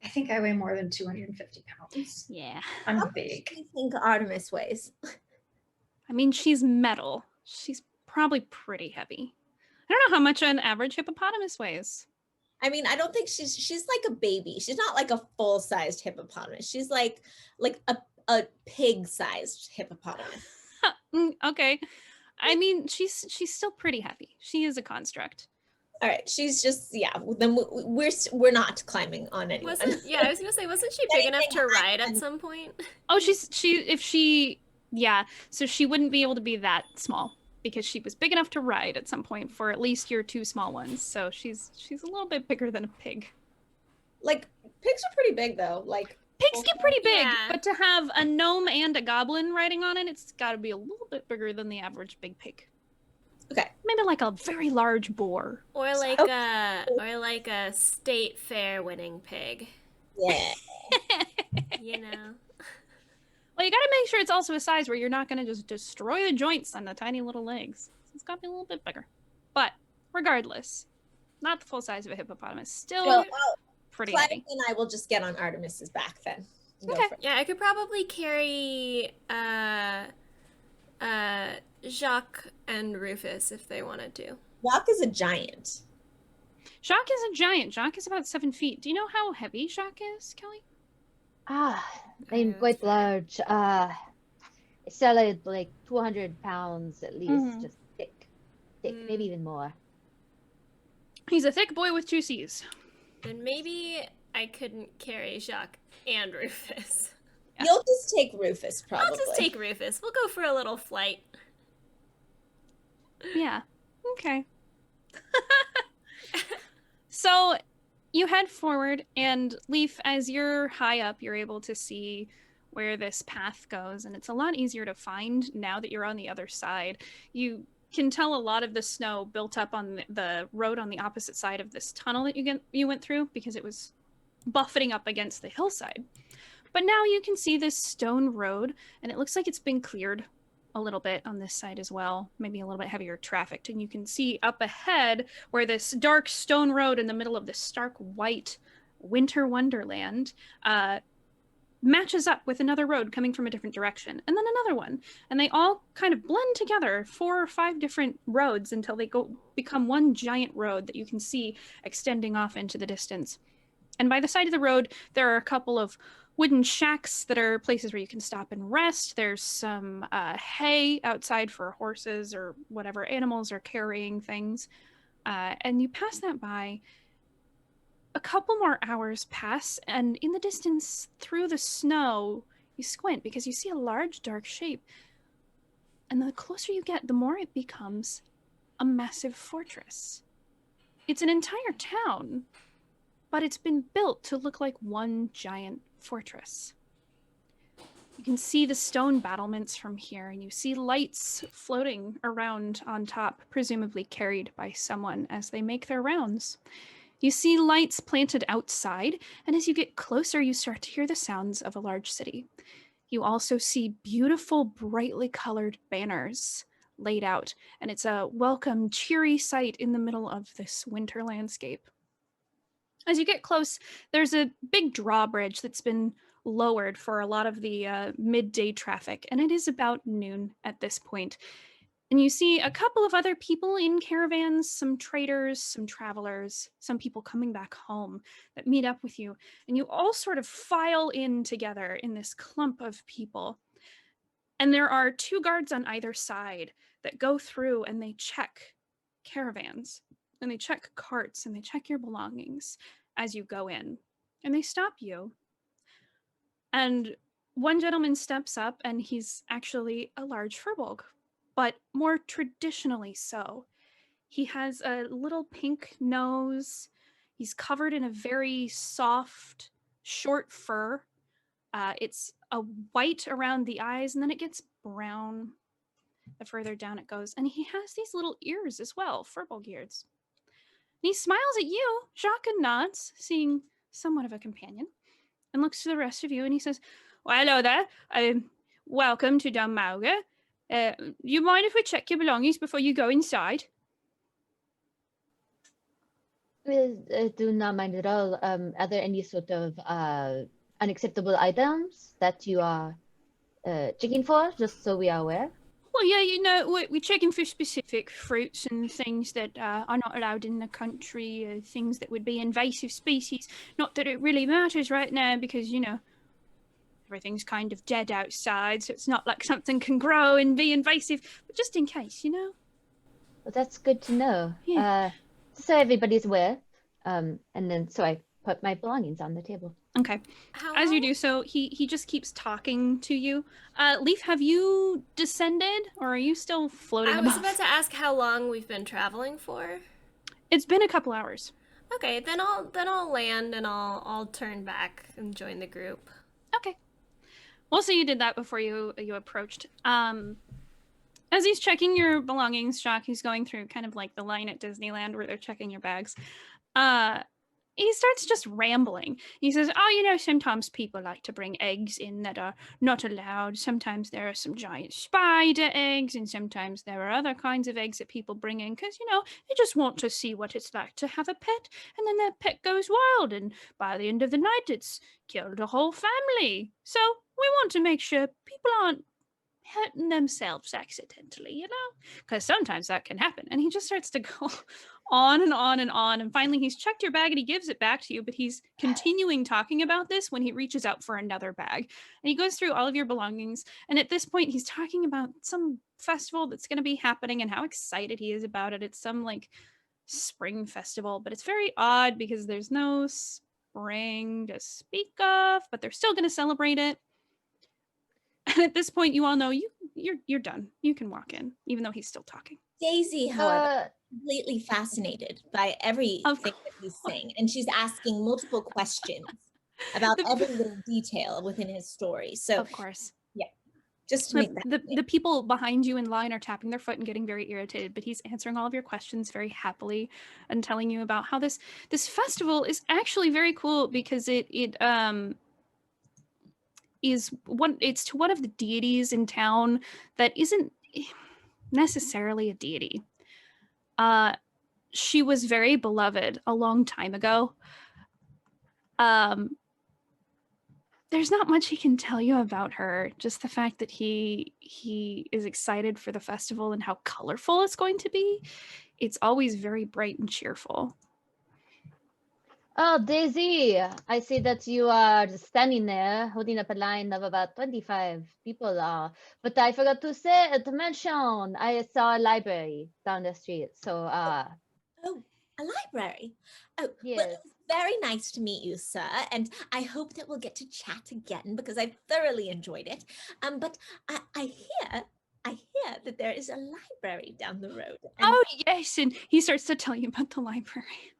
I think I weigh more than 250 pounds. Yeah. I'm How big. much do you think Artemis weighs? I mean, she's metal. She's probably pretty heavy. I don't know how much an average hippopotamus weighs. I mean, I don't think she's like a baby. She's not like a full-sized hippopotamus. She's like a pig-sized hippopotamus. Okay. I mean, she's still pretty heavy. She is a construct. All right, she's just then we're not climbing on anyone. I was gonna say, wasn't she big enough to ride at some point? Oh, if she Yeah, so she wouldn't be able to be that small because she was big enough to ride at some point for at least your 2 small ones. So she's a little bit bigger than a pig. Like, pigs are pretty big though. Like, Pigs get pretty big, Yeah. but to have a gnome and a goblin riding on it, it's got to be a little bit bigger than the average big pig. okay. Maybe like a very large boar. Or like a state fair winning pig. Yeah. You know. Well, you got to make sure it's also a size where you're not going to just destroy the joints on the tiny little legs. So it's got to be a little bit bigger. But regardless, not the full size of a hippopotamus. Still Well, pretty Clyde heavy. and I will just get on Artemis's back then. Go Okay. for it. Yeah, I could probably carry Jacques and Rufus if they wanted to. Walk is a giant. Jacques is a giant. Jacques is about 7 feet. Do you know how heavy Jacques is, Kelly? I'm Yeah, quite that's fair. large. Solid like 200 pounds at least, Mhm. just thick, maybe even more. He's a thick boy with 2 C's. Then maybe I couldn't carry Jacques and Rufus. Yeah. You'll just take Rufus, probably. I'll just take Rufus. We'll go for a little flight. Yeah. Okay. So you head forward, and Leaf, as you're high up, you're able to see where this path goes, and it's a lot easier to find now that you're on the other side. You can tell a lot of the snow built up on the road on the opposite side of this tunnel that you went through because it was buffeting up against the hillside. But now you can see this stone road, and it looks like it's been cleared a little bit on this side as well, maybe a little bit heavier trafficked. And you can see up ahead where this dark stone road in the middle of this stark white winter wonderland matches up with another road coming from a different direction, and then another one. And they all kind of blend together, 4 or 5 different roads, until they become one giant road that you can see extending off into the distance. And by the side of the road, there are a couple of wooden shacks that are places where you can stop and rest. There's some hay outside for horses or whatever animals are carrying things. And you pass that by. A couple more hours pass, and in the distance, through the snow, you squint because you see a large dark shape. And the closer you get, the more it becomes a massive fortress. It's an entire town, but it's been built to look like one giant fortress. You can see the stone battlements from here, and you see lights floating around on top, presumably carried by someone as they make their rounds. You see lights planted outside, and as you get closer, you start to hear the sounds of a large city. You also see beautiful, brightly colored banners laid out, and it's a welcome, cheery sight in the middle of this winter landscape. As you get close, there's a big drawbridge that's been lowered for a lot of the midday traffic, and it is about noon at this point. And you see a couple of other people in caravans, some traders, some travelers, some people coming back home that meet up with you. And you all sort of file in together in this clump of people. And there are 2 guards on either side that go through and they check caravans, and they check carts, and they check your belongings as you go in. And they stop you. And one gentleman steps up, and he's actually a large furbolg, but more traditionally so. He has a little pink nose. He's covered in a very soft, short fur. It's a white around the eyes, and then it gets brown the further down it goes. And he has these little ears as well, furbolg ears. And he smiles at you, Jacques, and nods, seeing somewhat of a companion, and looks to the rest of you, and he says, "Well, hello there. Welcome to Dunmauger. You mind if we check your belongings before you go inside?" Do not mind at all. Are there any sort of unacceptable items that you are checking for, just so we are aware? Well, yeah, you know, we're checking for specific fruits and things that are not allowed in the country, things that would be invasive species. Not that it really matters right now because, you know, everything's kind of dead outside, so it's not like something can grow and be invasive, but just in case, you know? Well, that's good to know. Yeah. So everybody's aware. And then, so I put my belongings on the table. Okay. How As you long? do so, he just keeps talking to you. Leaf, have you descended, or are you still floating I was above? about to ask how long we've been traveling for. It's been a couple hours. Okay, then I'll land and I'll turn back and join the group. Okay. Well, so you did that before you approached. As he's checking your belongings, Jock, he's going through kind of like the line at Disneyland where they're checking your bags. He starts just rambling. He says, "Oh, sometimes people like to bring eggs in that are not allowed. Sometimes there are some giant spider eggs, and sometimes there are other kinds of eggs that people bring in because, they just want to see what it's like to have a pet. And then their pet goes wild, and by the end of the night, it's killed a whole family. So we want to make sure people aren't hurting themselves accidentally, because sometimes that can happen." And he just starts to go on and on and on, and finally he's checked your bag and he gives it back to you, but he's continuing talking about this when he reaches out for another bag, and he goes through all of your belongings, and at this point he's talking about some festival that's going to be happening and how excited he is about it. It's some like spring festival, but it's very odd because there's no spring to speak of, but they're still going to celebrate it. And at this point, you all know you're done. You can walk in, even though he's still talking. Daisy, however, completely fascinated by everything that he's saying, and she's asking multiple questions about every little detail within his story. So, of course, yeah, just to make that the people behind you in line are tapping their foot and getting very irritated, but he's answering all of your questions very happily and telling you about how this festival is actually very cool because it's to one of the deities in town that isn't necessarily a deity. She was very beloved a long time ago. There's not much he can tell you about her, just the fact that he is excited for the festival and how colorful it's going to be. It's always very bright and cheerful. Oh, Daisy, I see that you are standing there holding up a line of about 25 people. But I forgot to mention, I saw a library down the street. So, Oh, a library. Oh, yes. well, it was very nice to meet you, sir, and I hope that we'll get to chat again because I thoroughly enjoyed it. But I hear that there is a library down the road. And Oh, yes, and he starts to tell you about the library.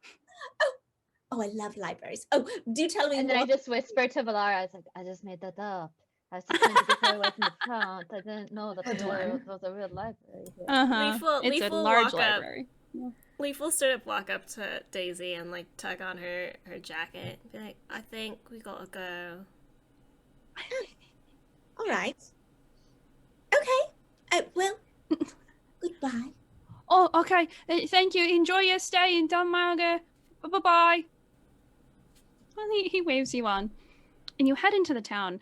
Oh, I love libraries. Oh, do tell me And more. then I just whispered to Valara, I was like, I just made that up. I was just trying to get her away from the front. I didn't know that there was a real library here. It's a large library. Leaf will straight up walk up to Daisy and like tug on her jacket and be like, "I think we gotta go." All right. Okay. Well, goodbye. Oh, okay. Thank you. Enjoy your stay in Dunmauger. Bye-bye. Well, he waves you on, and you head into the town.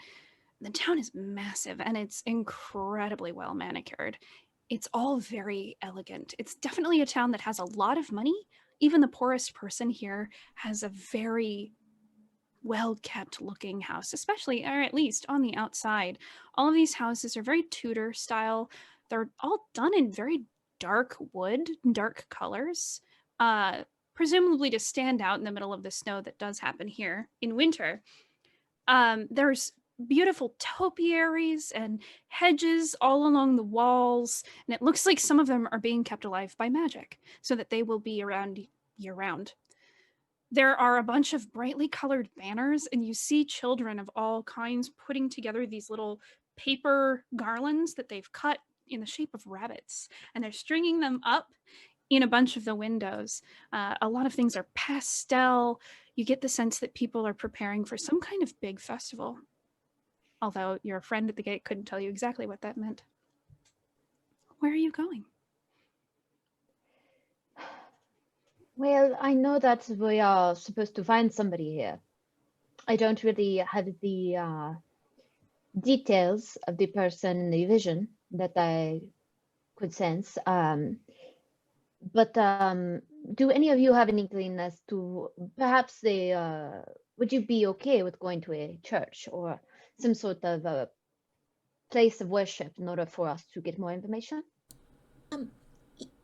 The town is massive, and it's incredibly well manicured. It's all very elegant. It's definitely a town that has a lot of money. Even the poorest person here has a very well-kept looking house, especially, or at least on the outside. All of these houses are very Tudor style. They're all done in very dark wood, dark colors, presumably to stand out in the middle of the snow that does happen here in winter. There's beautiful topiaries and hedges all along the walls, and it looks like some of them are being kept alive by magic so that they will be around year-round. There are a bunch of brightly colored banners, and you see children of all kinds putting together these little paper garlands that they've cut in the shape of rabbits, and they're stringing them up in a bunch of the windows. A lot of things are pastel. You get the sense that people are preparing for some kind of big festival, although your friend at the gate couldn't tell you exactly what that meant. Where are you going? Well, I know that we are supposed to find somebody here. I don't really have the details of the person in the vision that I could sense. But do any of you have an inkling as to perhaps would you be okay with going to a church or some sort of a place of worship in order for us to get more information?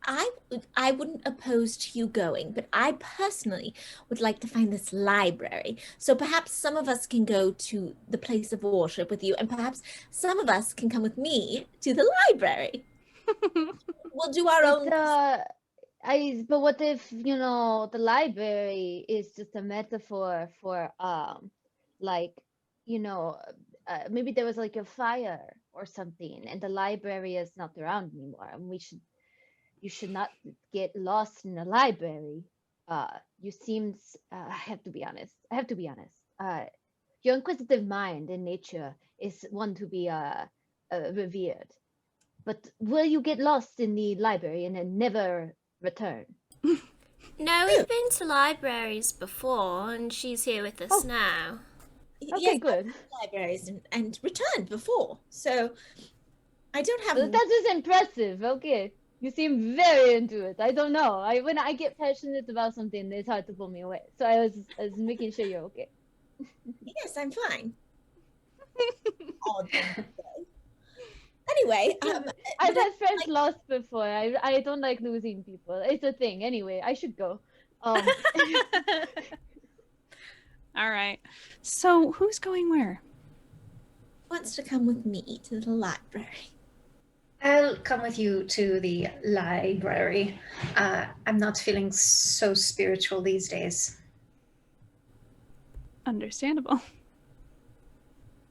I wouldn't oppose to you going, but I personally would like to find this library. So perhaps some of us can go to the place of worship with you, and perhaps some of us can come with me to the library. We'll do our own. But what if, the library is just a metaphor for, like, maybe there was like a fire or something, and the library is not around anymore, and you should not get lost in the library. You seemed, I have to be honest. Your inquisitive mind in nature is one to be revered. But will you get lost in the library and then never return? No, we've been to libraries before, and she's here with us now. Okay, Yes, good. Libraries and returned before, so I don't have. Well, that is impressive. Okay, you seem very into it. I don't know. When I get passionate about something, it's hard to pull me away. So I was making sure you're okay. Yes, I'm fine. Anyway, I've had friends lost before. I don't like losing people. It's a thing. Anyway, I should go. All right. So who's going where? Wants to come with me to the library. I'll come with you to the library. I'm not feeling so spiritual these days. Understandable.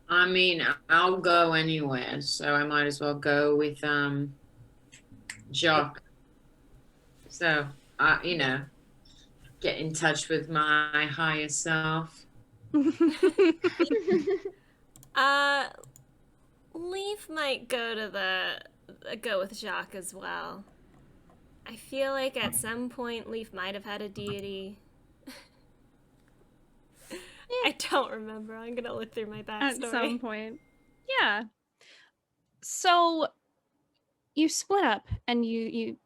I mean, I'll go anywhere, so I might as well go with Jacques. So, get in touch with my higher self. Leaf might go with Jacques as well. I feel like at some point Leaf might have had a deity. I don't remember. I'm gonna look through my backstory. At some point. Yeah. So you split up and you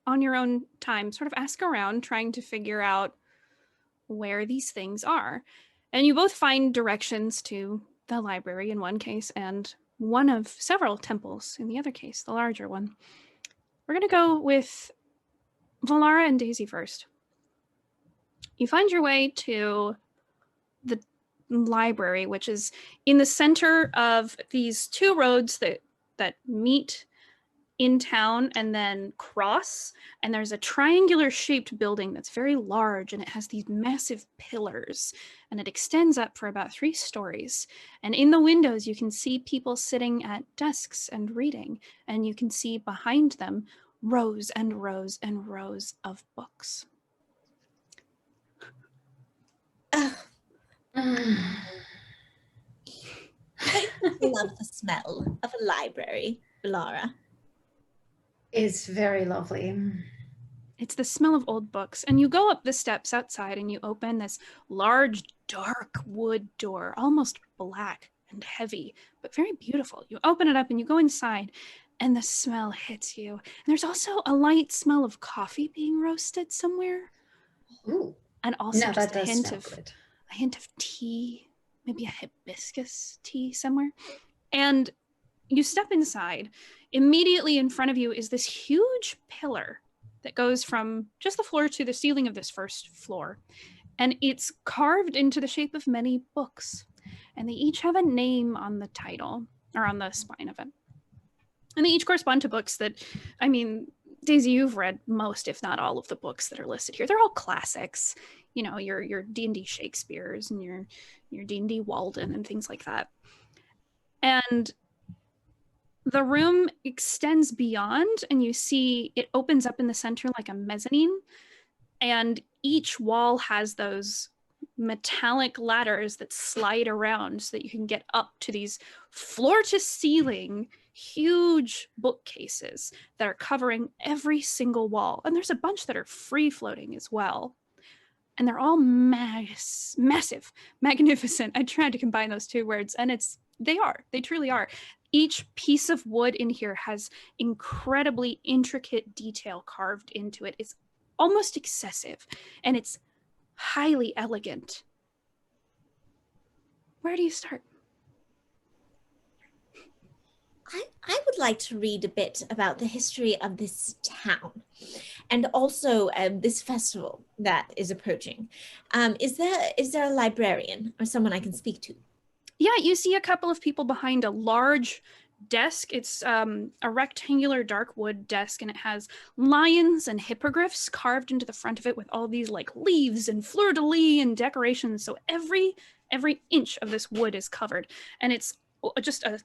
on your own time sort of ask around trying to figure out where these things are. And you both find directions to the library in one case and one of several temples in the other case, the larger one. We're going to go with Valara and Daisy first. You find your way to the library, which is in the center of these two roads that meet in town and then cross, and there's a triangular shaped building that's very large, and it has these massive pillars, and it extends up for about 3 stories. And in the windows you can see people sitting at desks and reading, and you can see behind them rows and rows and rows of books. I love the smell of a library, Valara. It's very lovely. It's the smell of old books. And you go up the steps outside and you open this large, dark wood door, almost black and heavy, but very beautiful. You open it up and you go inside and the smell hits you. And there's also a light smell of coffee being roasted somewhere. Ooh. And also No, just that a does hint smell of good. a hint of tea, maybe a hibiscus tea somewhere. And you step inside. Immediately in front of you is this huge pillar that goes from just the floor to the ceiling of this first floor. And it's carved into the shape of many books. And they each have a name on the title, or on the spine of it. And they each correspond to books that, I mean, Daisy, you've read most, if not all, of the books that are listed here. They're all classics. You know, your D&D Shakespeare's and your D&D Walden and things like that. And the room extends beyond, and you see it opens up in the center like a mezzanine, and each wall has those metallic ladders that slide around so that you can get up to these floor-to-ceiling huge bookcases that are covering every single wall. And there's a bunch that are free-floating as well. And they're all massive, magnificent. I tried to combine those two words, and they truly are. Each piece of wood in here has incredibly intricate detail carved into it. It's almost excessive, and it's highly elegant. Where do you start? I would like to read a bit about the history of this town and also this festival that is approaching. Is there a librarian or someone I can speak to? Yeah, you see a couple of people behind a large desk. It's a rectangular dark wood desk, and it has lions and hippogriffs carved into the front of it with all these like leaves and fleur-de-lis and decorations. So every inch of this wood is covered, and it's just a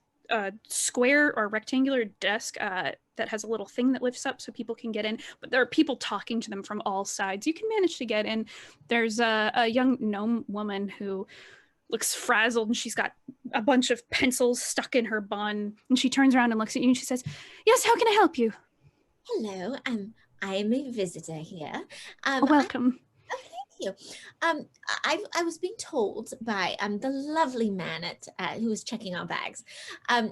square or rectangular desk that has a little thing that lifts up so people can get in, but there are people talking to them from all sides. You can manage to get in. There's a young gnome woman who looks frazzled, and she's got a bunch of pencils stuck in her bun, and she turns around and looks at you and she says, "Yes, how can I help you?" Hello, I'm a visitor here. Welcome. Thank you. I was being told by the lovely man who was checking our bags. I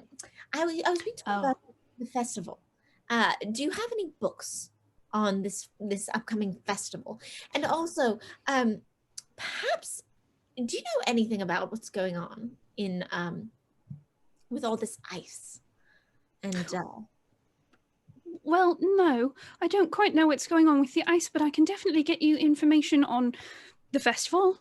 was being told about the festival. Do you have any books on this upcoming festival? And also, perhaps, do you know anything about what's going on in with all this ice? And Well, no, I don't quite know what's going on with the ice, but I can definitely get you information on the festival.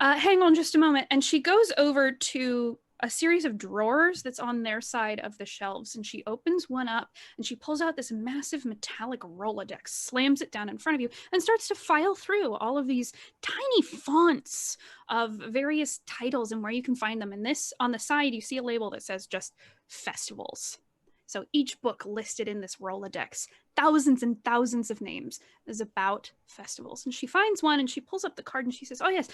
Hang on just a moment. And she goes over to a series of drawers that's on their side of the shelves, and she opens one up and she pulls out this massive metallic Rolodex, slams it down in front of you, and starts to file through all of these tiny fonts of various titles and where you can find them. And this, on the side, you see a label that says just festivals. So each book listed in this Rolodex, thousands and thousands of names, is about festivals. And she finds one and she pulls up the card and she says, "Oh yes,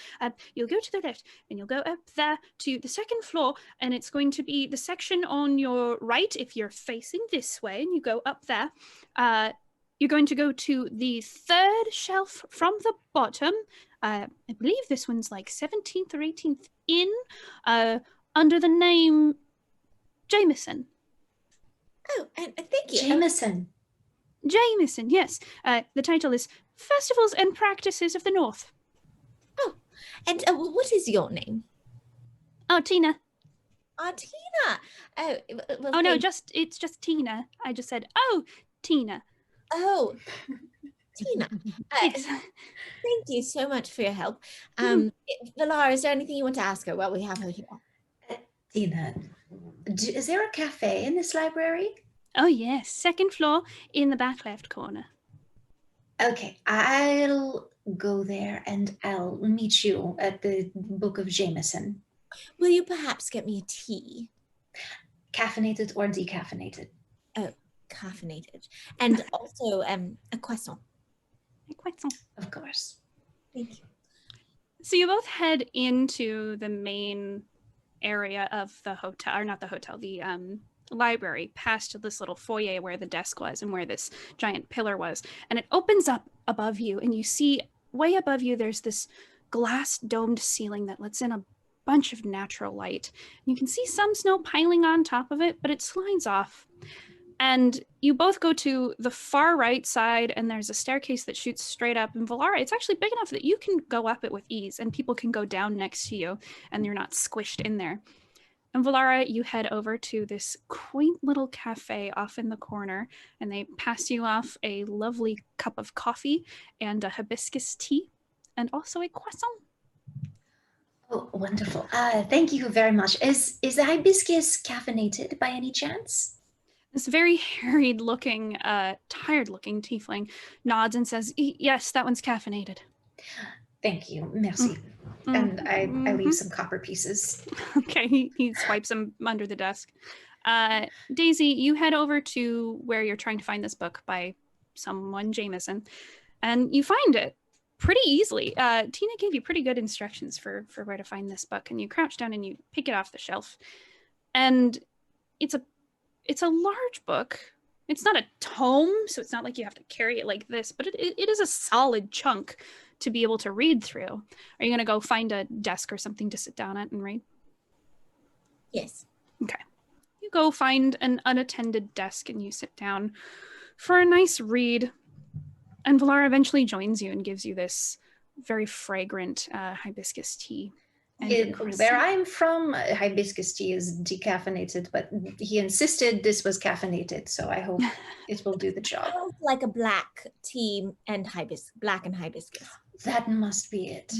you'll go to the left and you'll go up there to the second floor, and it's going to be the section on your right if you're facing this way, and you go up there. You're going to go to the third shelf from the bottom. I believe this one's like 17th or 18th in, under the name Jameson." oh, and thank you. Jameson. Jameson, yes. The title is Festivals and Practices of the North. Oh, and what is your name? Oh, Tina. Tina. Oh, well, Oh, no, thank- it's just Tina. I just said, "Oh, Tina." Oh, Tina. Yes. Thank you so much for your help. Valar, is there anything you want to ask her while we have her here? Tina, is there a cafe in this library? Oh, yes. Second floor in the back left corner. Okay, I'll go there and I'll meet you at the Book of Jameson. Will you perhaps get me a tea? Caffeinated or decaffeinated? Caffeinated. And also a croissant. Of course. Thank you. So you both head into the main area of the hotel, or not the hotel, the library, past this little foyer where the desk was and where this giant pillar was. And it opens up above you, and you see way above you there's this glass domed ceiling that lets in a bunch of natural light. You can see some snow piling on top of it, but it slides off. And you both go to the far right side, and there's a staircase that shoots straight up. And Valara, it's actually big enough that you can go up it with ease, and people can go down next to you, and you're not squished in there. And Valara, you head over to this quaint little cafe off in the corner, and they pass you off a lovely cup of coffee and a hibiscus tea, and also a croissant. Oh, wonderful. Thank you very much. Is the hibiscus caffeinated by any chance? This very harried-looking, tired-looking tiefling nods and says, "Yes, that one's caffeinated." Thank you. Merci. And I leave some copper pieces. Okay, he swipes them under the desk. Daisy, you head over to where you're trying to find this book by someone, Jameson, and you find it pretty easily. Tina gave you pretty good instructions for where to find this book, and you crouch down and you pick it off the shelf. And it's a large book. It's not a tome, so it's not like you have to carry it like this, but it is a solid chunk to be able to read through. Are you going to go find a desk or something to sit down at and read? Yes. Okay. You go find an unattended desk and you sit down for a nice read. And Valara eventually joins you and gives you this very fragrant hibiscus tea. Where I'm from, hibiscus tea is decaffeinated, but he insisted this was caffeinated, so I hope it will do the job. Smells like a black tea and black and hibiscus. That must be it.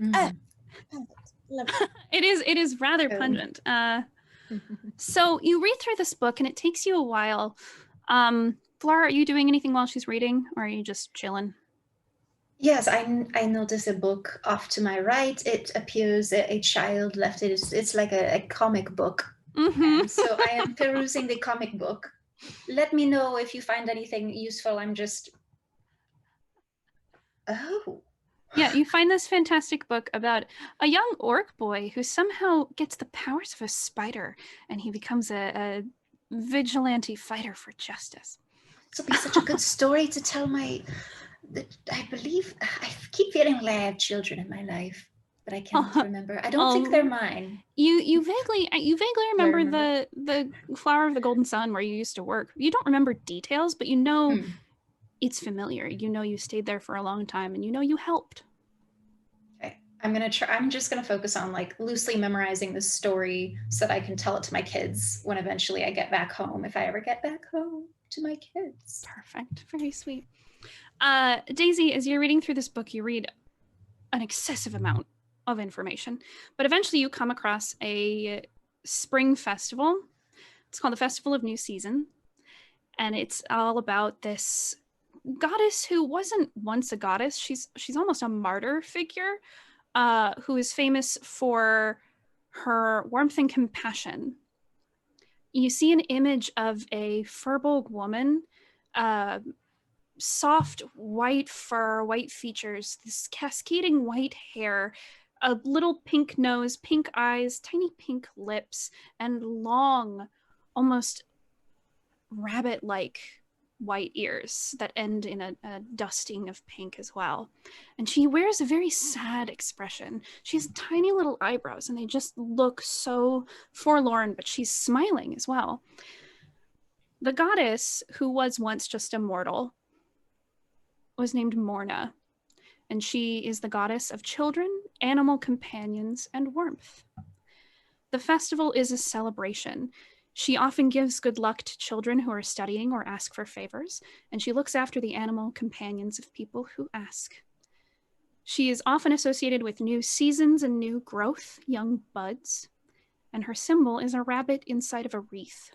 Perfect. Lovely. It is rather pungent. So you read through this book and it takes you a while. Flora, are you doing anything while she's reading, or are you just chilling? Yes, I notice a book off to my right. It appears a child left it. It's like a comic book. Mm-hmm. So I am perusing the comic book. Let me know if you find anything useful. I'm just... Oh. Yeah, you find this fantastic book about a young orc boy who somehow gets the powers of a spider, and he becomes a vigilante fighter for justice. This will be such a good story to tell I believe I keep feeling like I have children in my life, but I can't remember. I don't think they're mine. You vaguely remember the Flower of the Golden Sun where you used to work. You don't remember details, but you know it's familiar. You know you stayed there for a long time, and you know you helped. Okay, I'm just gonna focus on like loosely memorizing this story so that I can tell it to my kids when eventually I get back home, if I ever get back home to my kids. Perfect. Very sweet. Daisy, as you're reading through this book, you read an excessive amount of information, but eventually you come across a spring festival. It's called the Festival of New Season, and it's all about this goddess who wasn't once a goddess. She's almost a martyr figure, who is famous for her warmth and compassion. You see an image of a Furbolg woman, soft white fur, white features, this cascading white hair, a little pink nose, pink eyes, tiny pink lips, and long, almost rabbit-like white ears that end in a dusting of pink as well. And she wears a very sad expression. She has tiny little eyebrows, and they just look so forlorn, but she's smiling as well. The goddess, who was once just a mortal, was named Morna, and she is the goddess of children, animal companions, and warmth. The festival is a celebration. She often gives good luck to children who are studying or ask for favors, and she looks after the animal companions of people who ask. She is often associated with new seasons and new growth, young buds, and her symbol is a rabbit inside of a wreath.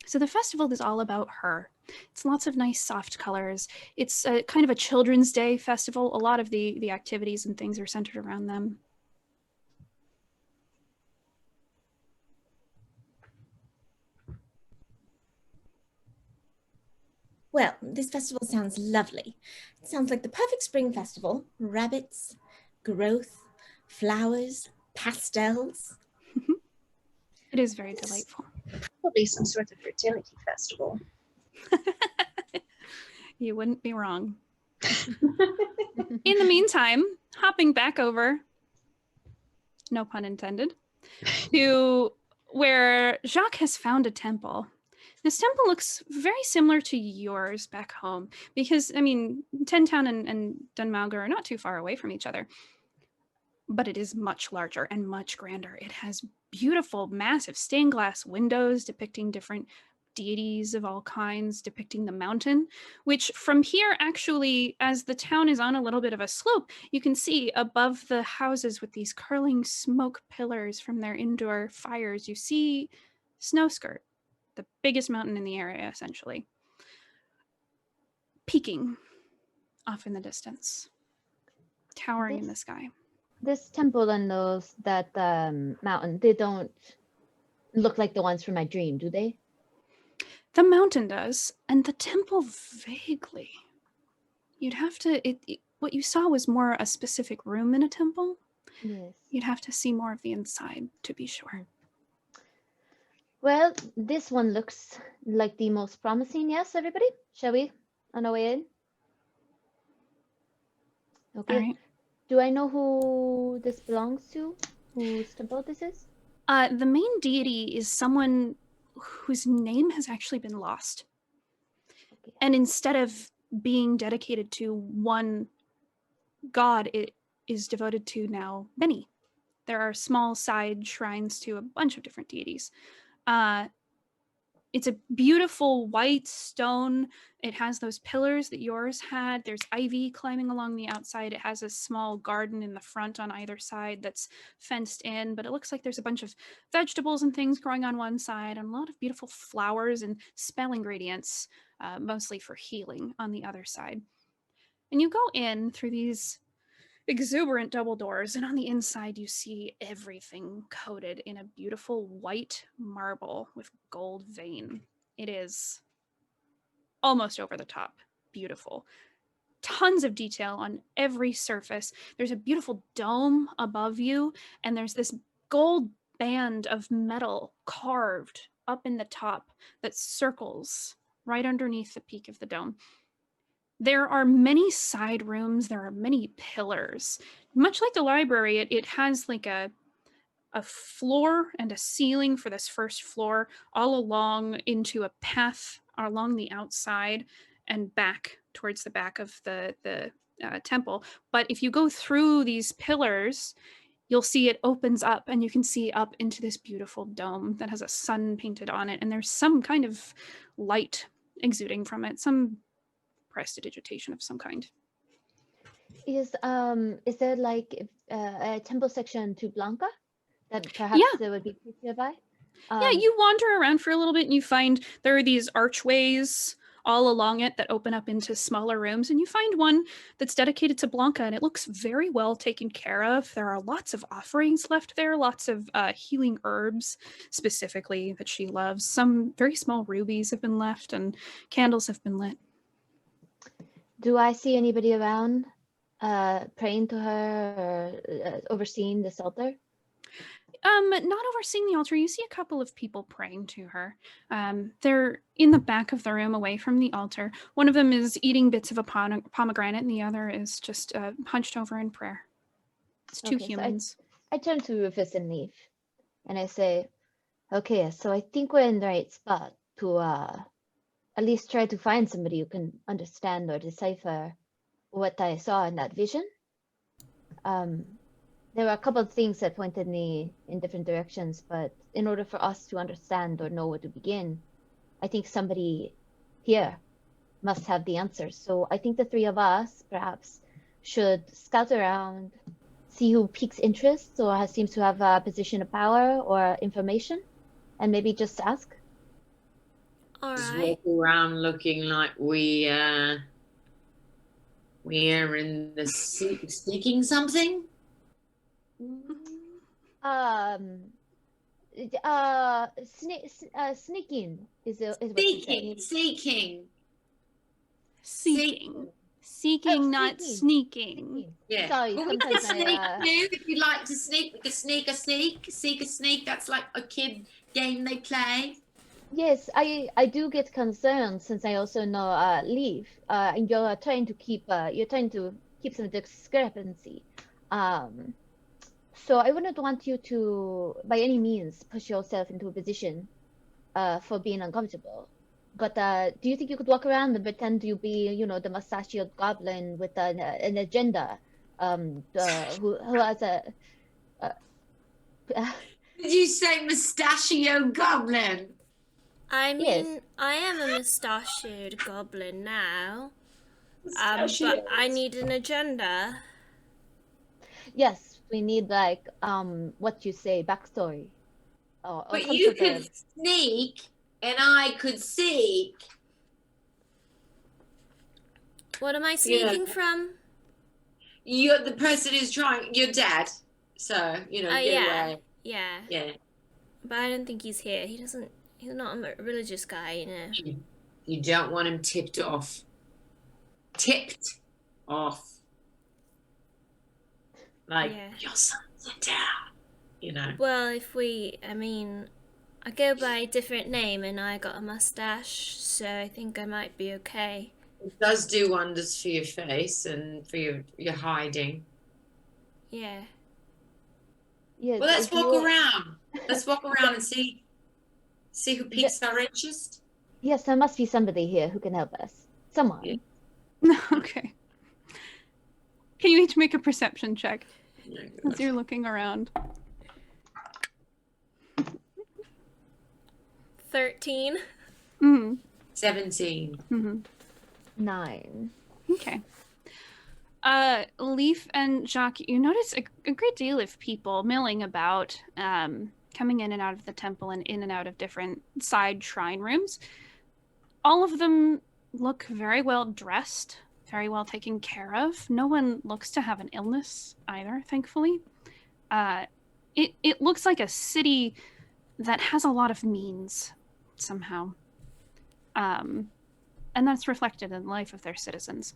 So the festival is all about her. It's lots of nice soft colors. It's a kind of a Children's Day festival. A lot of the activities and things are centered around them. Well, this festival sounds lovely. It sounds like the perfect spring festival. Rabbits, growth, flowers, pastels. It is very delightful. Probably some sort of fertility festival. You wouldn't be wrong. In the meantime, hopping back over, no pun intended, to where Jacques has found a temple. This temple looks very similar to yours back home because, I mean, Tentowns and Dunmauger are not too far away from each other, but it is much larger and much grander. It has beautiful, massive stained glass windows depicting different deities of all kinds, depicting the mountain, which from here, actually, as the town is on a little bit of a slope, you can see above the houses with these curling smoke pillars from their indoor fires, you see Snowskirt, the biggest mountain in the area, essentially, peaking off in the distance, towering in the sky. This temple and that mountain, they don't look like the ones from my dream, do they? The mountain does, and the temple vaguely. You'd have to, what you saw was more a specific room in a temple. Yes. You'd have to see more of the inside to be sure. Well, this one looks like the most promising. Yes, everybody? Shall we? On our way in? Okay. All right. Do I know who this belongs to? Whose temple this is? The main deity is someone whose name has actually been lost. Okay. And instead of being dedicated to one god it is devoted to now many. There are small side shrines to a bunch of different deities. It's a beautiful white stone. It has those pillars that yours had. There's ivy climbing along the outside. It has a small garden in the front on either side that's fenced in, but it looks like there's a bunch of vegetables and things growing on one side, and a lot of beautiful flowers and spell ingredients, mostly for healing, on the other side. And you go in through these exuberant double doors, and on the inside you see everything coated in a beautiful white marble with gold vein. It is almost over the top beautiful. Tons of detail on every surface. There's a beautiful dome above you, and there's this gold band of metal carved up in the top that circles right underneath the peak of the dome. There are many side rooms. There are many pillars. Much like the library, it has like a floor and a ceiling for this first floor, all along into a path along the outside and back towards the back of the temple. But if you go through these pillars, you'll see it opens up, and you can see up into this beautiful dome that has a sun painted on it, and there's some kind of light exuding from it, some prestidigitation of some kind. Is there like a temple section to Blanca that perhaps there would be nearby? Yeah, you wander around for a little bit, and you find there are these archways all along it that open up into smaller rooms, and you find one that's dedicated to Blanca, and it looks very well taken care of. There are lots of offerings left there, lots of healing herbs specifically that she loves. Some very small rubies have been left, and candles have been lit. Do I see anybody around praying to her or overseeing this altar? Not overseeing the altar. You see a couple of people praying to her. They're in the back of the room away from the altar. One of them is eating bits of a pomegranate, and the other is just hunched over in prayer. It's two humans. So I turn to Rufus and Leaf, and I say, okay, so I think we're in the right spot to at least try to find somebody who can understand or decipher what I saw in that vision. There were a couple of things that pointed me in different directions, but in order for us to understand or know where to begin, I think somebody here must have the answers. So I think the three of us perhaps should scout around, see who piques interest or seems to have a position of power or information, and maybe just ask. All Just right. walk around looking like we are in the seeking something. Sneaking is what Seeking. Seeking, Oh, not sneaking. sneaking. Yeah. Sorry, Well, we can sometimes sneak too. If you like to sneak, we can sneak a sneak. That's like a kid game they play. Yes, I do get concerned since I also know Leaf, and you're trying to keep some discrepancy. So I wouldn't want you to, by any means, push yourself into a position for being uncomfortable. But do you think you could walk around and pretend you be, the mustachioed goblin with an agenda, who has a? Did you say mustachio goblin? I mean, Yes. I am a mustachioed goblin now, but I need an agenda. Yes, we need like what you say backstory. Or But some you sort could of- sneak, and I could seek. What am I sneaking from? You're the person who's trying. You're dead, so get away. Yeah. Yeah. But I don't think he's here. He's not a religious guy, You don't want him tipped off. Tipped off. Like, Yeah. your son's in town, Well, I go by a different name and I got a mustache, so I think I might be okay. It does do wonders for your face and for your hiding. Yeah. Yes, Well, let's if walk you- around. Let's walk around and see who piques our interest. Yes, there must be somebody here who can help us. Someone. Yeah. Okay. Can you each make a perception check Oh, as God. you're looking around? 13. Mm-hmm. 17. Mm-hmm. 9. Okay. Leaf and Jacques, you notice a great deal of people milling about, coming in and out of the temple and in and out of different side shrine rooms. All of them look very well dressed, very well taken care of. No one looks to have an illness either, thankfully. It looks like a city that has a lot of means somehow. And that's reflected in the life of their citizens.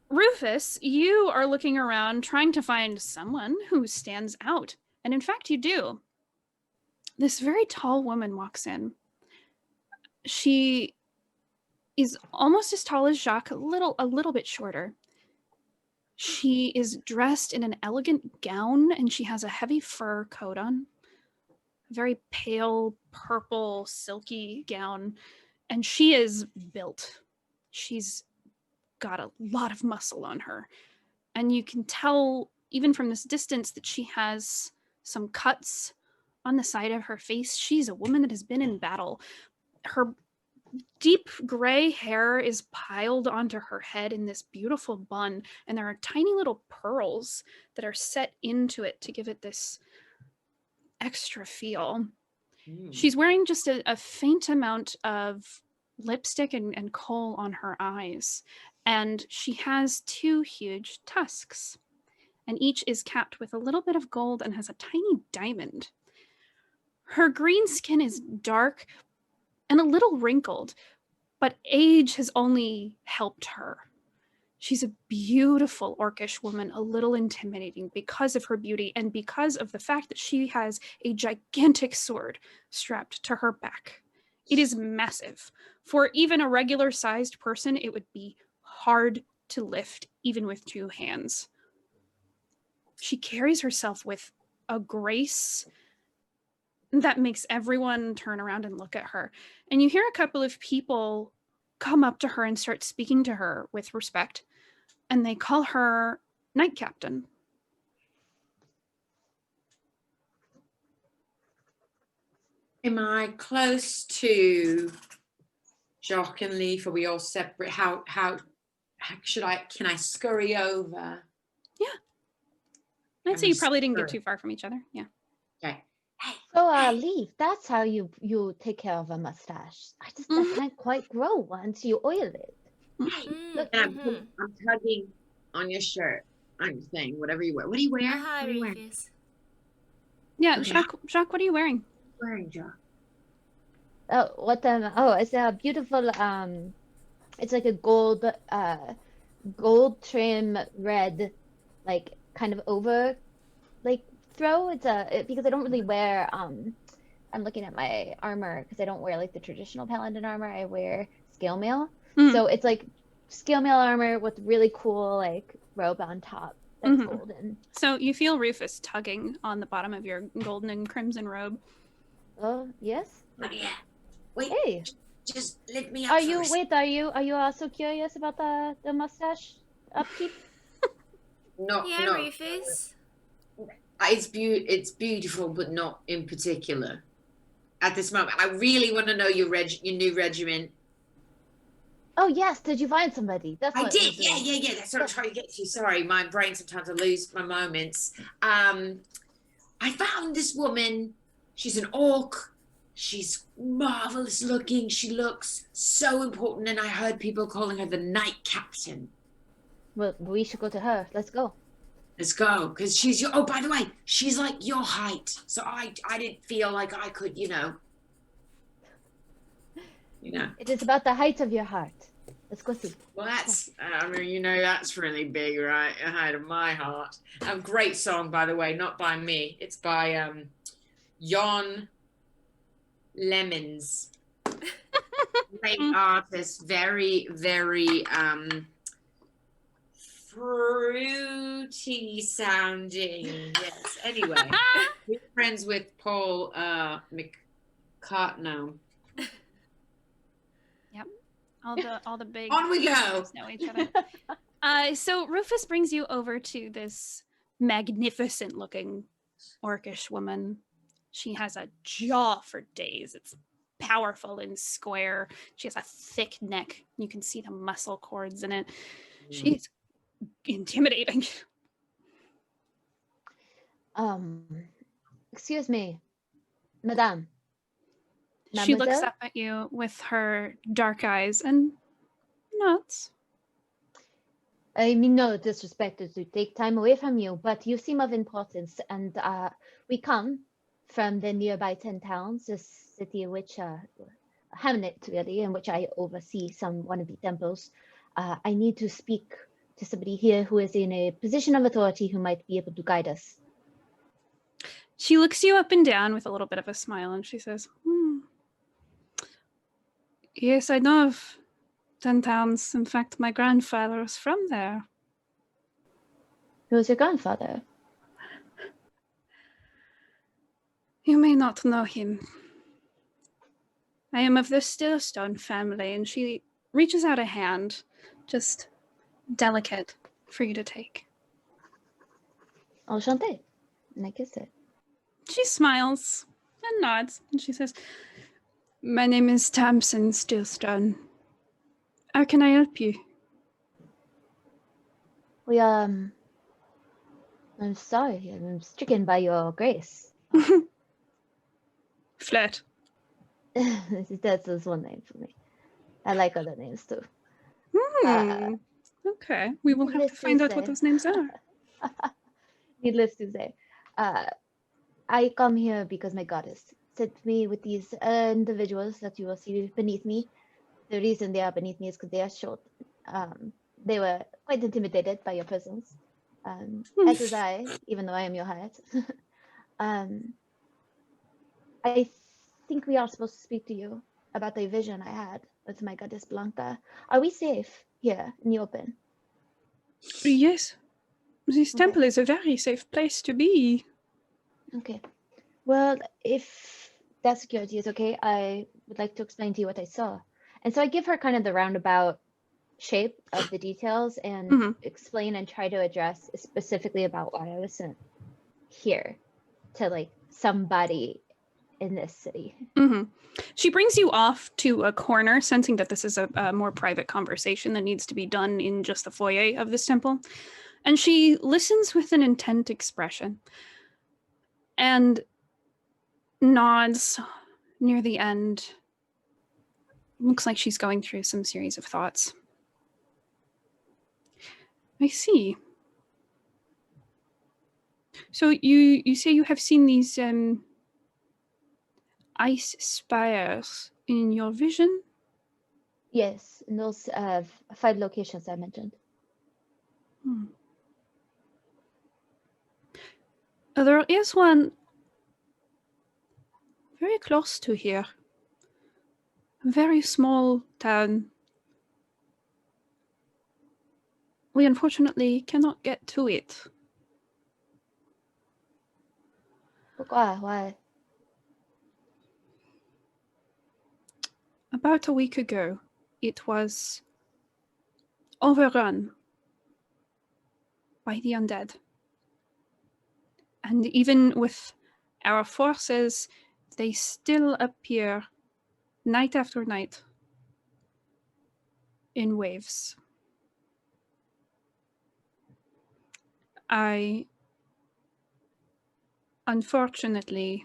Rufus, you are looking around trying to find someone who stands out. And in fact, you do. This very tall woman walks in. She is almost as tall as Jacques, a little bit shorter. She is dressed in an elegant gown and she has a heavy fur coat on. A very pale, purple, silky gown. And she is built. She's got a lot of muscle on her. And you can tell, even from this distance, that she has some cuts on the side of her face. She's a woman that has been in battle. Her deep gray hair is piled onto her head in this beautiful bun, and there are tiny little pearls that are set into it to give it this extra feel. She's wearing just a faint amount of lipstick and kohl on her eyes, and she has 2 huge tusks, and each is capped with a little bit of gold and has a tiny diamond. Her green skin is dark and a little wrinkled, but age has only helped her. She's a beautiful orcish woman, a little intimidating because of her beauty and because of the fact that she has a gigantic sword strapped to her back. It is massive. For even a regular-sized person, it would be hard to lift, even with 2 hands. She carries herself with a grace that makes everyone turn around and look at her. And you hear a couple of people come up to her and start speaking to her with respect, and they call her Knight Captain. Am I close to Jock and Leaf? Are we all separate? How can I scurry over? Yeah. I'd say you probably didn't get too far from each other. Yeah. Okay. Hey, So, Leaf, that's how you take care of a mustache. I can't quite grow once you oil it. and I'm tugging on your shirt, on your thing, whatever you wear. What do you wear? Hi, What are you wearing? Rufus. Yeah, Okay. Jacques, what are you wearing? Wearing, Jock? It's a beautiful it's like a gold trim red, like kind of over like throw. Because I don't really wear I'm looking at my armor because I don't wear like the traditional paladin armor. I wear scale mail. So it's like scale mail armor with really cool like robe on top that's golden. So you feel Rufus tugging on the bottom of your golden and crimson robe. Oh, yes. Lydia, wait. Hey. Just lift me up Are you first. are you also curious about the mustache upkeep? No, Yeah, no. Rufus. It's beautiful, but not in particular. At this moment, I really want to know your new regiment. Oh yes, did you find somebody? That's I what did. was doing. Yeah. That's what I'm trying to get to. Sorry, my brain sometimes I lose my moments. I found this woman. She's an orc. She's marvelous looking. She looks so important, and I heard people calling her the Knight Captain. Well, we should go to her. Let's go. Let's go, because she's your. Oh, by the way, she's like your height, so I didn't feel like I could, you know. It is about the height of your heart. Let's go see. Well, that's. I mean, you know, that's really big, right? The height of my heart. A great song, by the way, not by me. It's by Jon Lemons. Great artist, very, very fruity sounding. Yes. Anyway, we're friends with Paul McCartney. Yep. All the big On we go. know each other. So Rufus brings you over to this magnificent looking orcish woman. She has a jaw for days. It's powerful and square. She has a thick neck. You can see the muscle cords in it. She's intimidating. Excuse me, madame. She looks Mademoiselle? up at you with her dark eyes and nods. I mean no disrespect to take time away from you, but you seem of importance, and we come from the nearby Tentowns, a city in which, a hamlet really, in which I oversee one of the temples. I need to speak to somebody here who is in a position of authority who might be able to guide us. She looks you up and down with a little bit of a smile and she says, Yes, I know of Tentowns. In fact, my grandfather was from there. Who is your grandfather? You may not know him. I am of the Stillstone family, and she reaches out a hand, just delicate, for you to take. Enchanté. And I kiss it. She smiles and nods, and she says, My name is Tamsin Stillstone. How can I help you? I'm sorry, I'm stricken by your grace. Flirt. That's one name for me. I like other names too. Okay, we will have to find out what those names are. Needless to say, I come here because my goddess sent me with these individuals that you will see beneath me. The reason they are beneath me is because they are short. They were quite intimidated by your presence, as was I, even though I am your height. I think we are supposed to speak to you about the vision I had with my goddess Blanca. Are we safe here in the open? Yes. This temple is a very safe place to be. Okay. Well, if that security is okay, I would like to explain to you what I saw. And so I give her kind of the roundabout shape of the details and explain and try to address specifically about why I was sent here to like somebody in this city. She brings you off to a corner, sensing that this is a more private conversation that needs to be done in just the foyer of this temple. And she listens with an intent expression and nods near the end. Looks like she's going through some series of thoughts. I see. So you say you have seen these ice spires in your vision? Yes, in those 5 locations I mentioned. There is one very close to here. A very small town. We unfortunately cannot get to it. Why? About a week ago, it was overrun by the undead. And even with our forces, they still appear night after night in waves. I unfortunately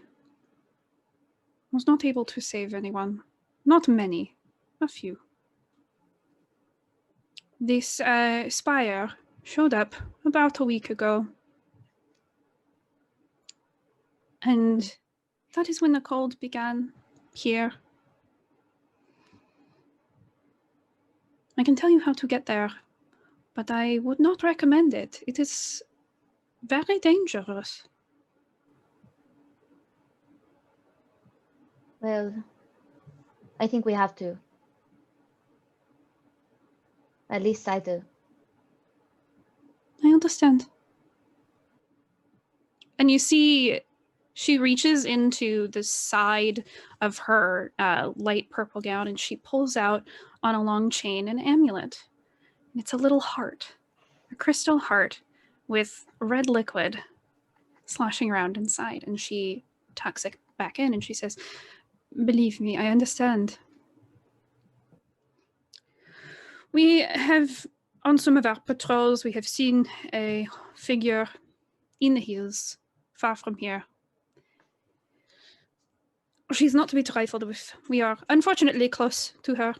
was not able to save anyone. Not many, a few. This spire showed up about a week ago. And that is when the cold began here. I can tell you how to get there, but I would not recommend it. It is very dangerous. Well, I think we have to. At least I do. I understand. And you see she reaches into the side of her light purple gown and she pulls out on a long chain an amulet. And it's a little heart a crystal heart with red liquid sloshing around inside, and she tucks it back in and she says, "Believe me, I understand. We have, on some of our patrols, we have seen a figure in the hills, far from here. She's not to be trifled with. We are unfortunately close to her.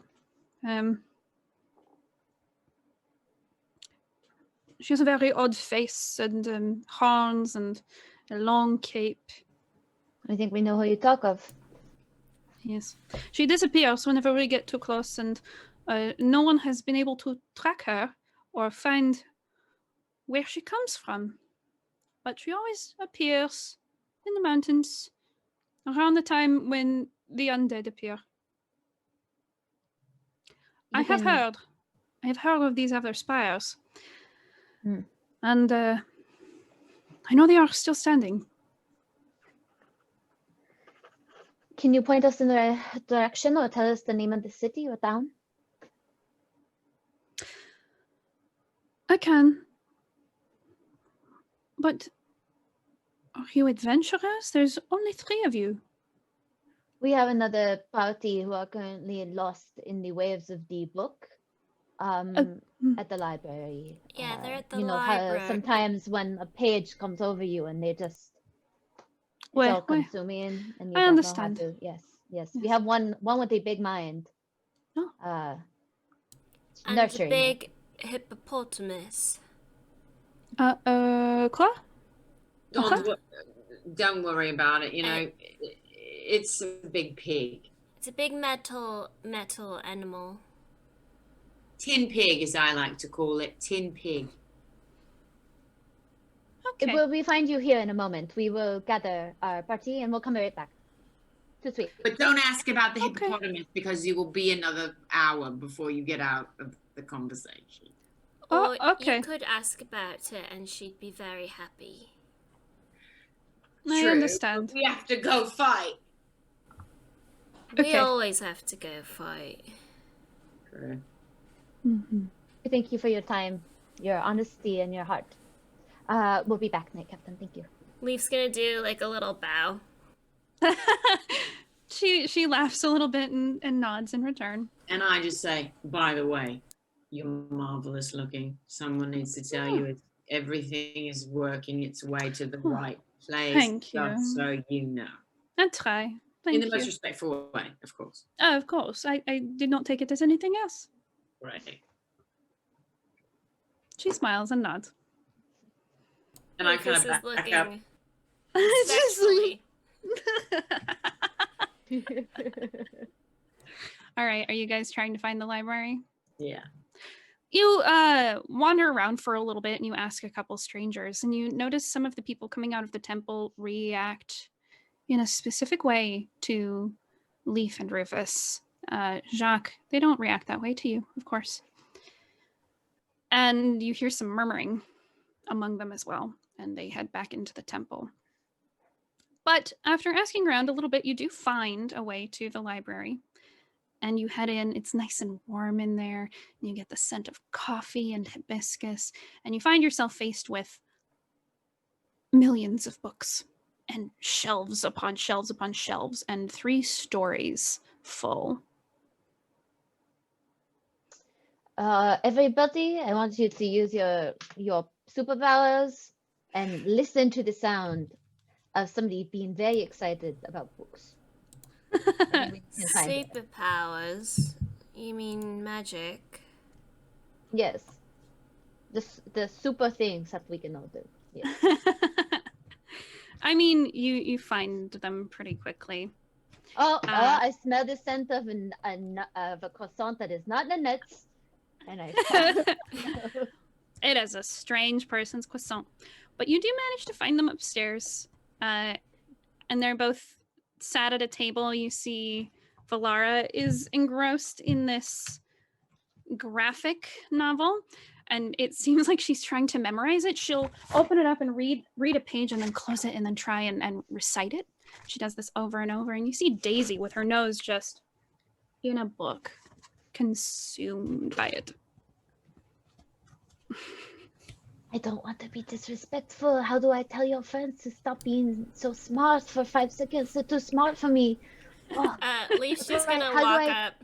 She has a very odd face and horns and a long cape. I think we know who you talk of. Yes. She disappears whenever we get too close, and no one has been able to track her or find where she comes from. But she always appears in the mountains around the time when the undead appear. I have heard of these other spires. And I know they are still standing. Can you point us in the right direction or tell us the name of the city or town? I can. But are you adventurers? There's only 3 of you. We have another party who are currently lost in the waves of the book at the library. Yeah, they're at the you know library. how sometimes when a page comes over you and they just it's all consuming and you I don't understand. know how to. Yes. We have one with a big mind. And Nurturing a big hippopotamus. Quoi? Don't worry about it. You know, it's a big pig. It's a big metal animal. Tin pig, as I like to call it. Tin pig. Okay. Will we find you here in a moment? We will gather our party and we'll come right back. Too sweet. But don't ask about the hippopotamus because you will be another hour before you get out of the conversation. Or okay. you could ask about it and she'd be very happy. I understand. We have to go fight. We always have to go fight. True. Thank you for your time, your honesty, and your heart. We'll be back, Night Captain. Thank you. Leaf's gonna do like a little bow. She laughs a little bit and nods in return. And I just say, by the way, you're marvelous looking. Someone needs to tell you everything is working its way to the right place. Thank you. Just so you know. I try. Thank In you. the most respectful way, of course. Oh, of course. I did not take it as anything else. Right. She smiles and nods. And I kind of back up. Respectfully. All right. Are you guys trying to find the library? Yeah. You wander around for a little bit and you ask a couple strangers and you notice some of the people coming out of the temple react in a specific way to Leaf and Rufus. Jacques, they don't react that way to you, of course. And you hear some murmuring among them as well, and they head back into the temple. But after asking around a little bit, you do find a way to the library. And you head in, it's nice and warm in there, and you get the scent of coffee and hibiscus, and you find yourself faced with millions of books, and shelves upon shelves upon shelves, and 3 stories full. Everybody, I want you to use your superpowers and listen to the sound of somebody being very excited about books. Superpowers? You mean magic? Yes. The super things that we can all do. Yes. I mean, you find them pretty quickly. I smell the scent of a croissant that is not Nanette's. And It is a strange person's croissant. But you do manage to find them upstairs. And they're both sat at a table. You see Valara is engrossed in this graphic novel. And it seems like she's trying to memorize it. She'll open it up and read a page and then close it and then try and recite it. She does this over and over. And you see Daisy with her nose just in a book, consumed by it. I don't want to be disrespectful. How do I tell your friends to stop being so smart for 5 seconds? They're too smart for me. Oh, Leaf's just Right, gonna how do walk I- up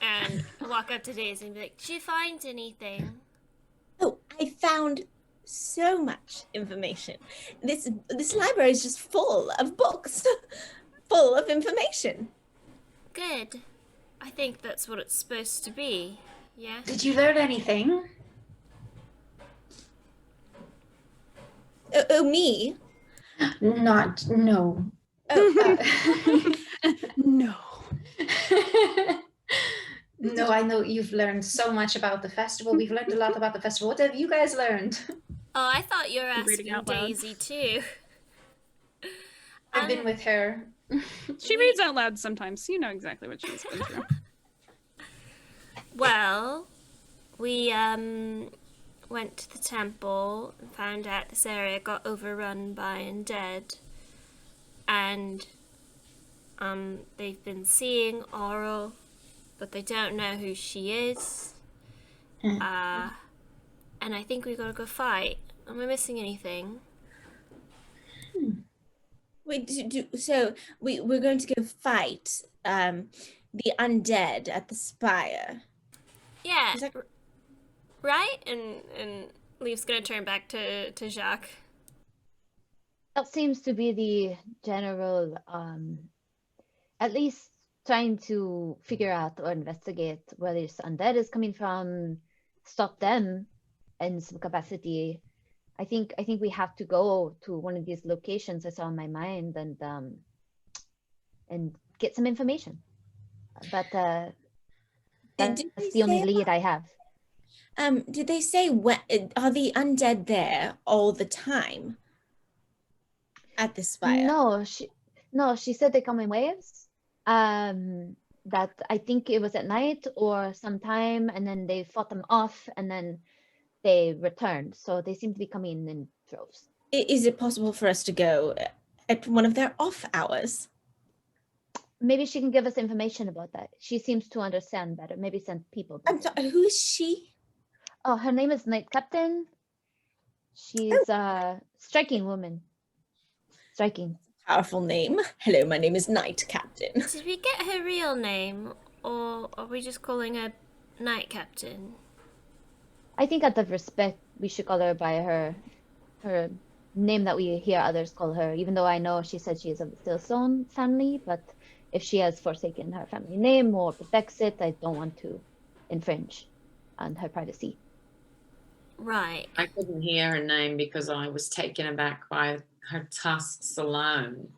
and walk up to Daisy and be like, "Did you find anything?" Oh, I found so much information. This library is just full of books, full of information. Good. I think that's what it's supposed to be. Yeah. Did you learn anything? Oh, me? No. Oh, No. No, I know you've learned so much about the festival. We've learned a lot about the festival. What have you guys learned? Oh, I thought you were Reading asking out loud. Daisy too. I've been with her. She reads out loud sometimes, so you know exactly what she's been through. Well, we went to the temple and found out this area got overrun by undead, and they've been seeing Oral, but they don't know who she is. And I think we gotta go fight. Am I missing anything? wait, so we're going to go fight the undead at the Spire. Yeah. Is that- Right? And Leaf's gonna turn back to Jacques. That seems to be the general, at least trying to figure out or investigate where this undead is coming from, stop them in some capacity. I think we have to go to one of these locations I saw in my mind and get some information. But that's Did they the only say lead I have. Did they say when are the undead there all the time at the Spire? No, she said they come in waves. That I think it was at night or sometime, and then they fought them off, and then they returned. So they seem to be coming in droves. Is it possible for us to go at one of their off hours? Maybe she can give us information about that. She seems to understand better. Maybe send people. I'm sorry, who is she? Oh, her name is Knight Captain. She's a striking woman. Striking. Powerful name. Hello, my name is Knight Captain. Did we get her real name, or are we just calling her Night Captain? I think out of respect, we should call her by her name that we hear others call her, even though I know she said she is of the Stillstone family, but if she has forsaken her family name or protects it, I don't want to infringe on her privacy. Right. I couldn't hear her name because I was taken aback by her tusks alone.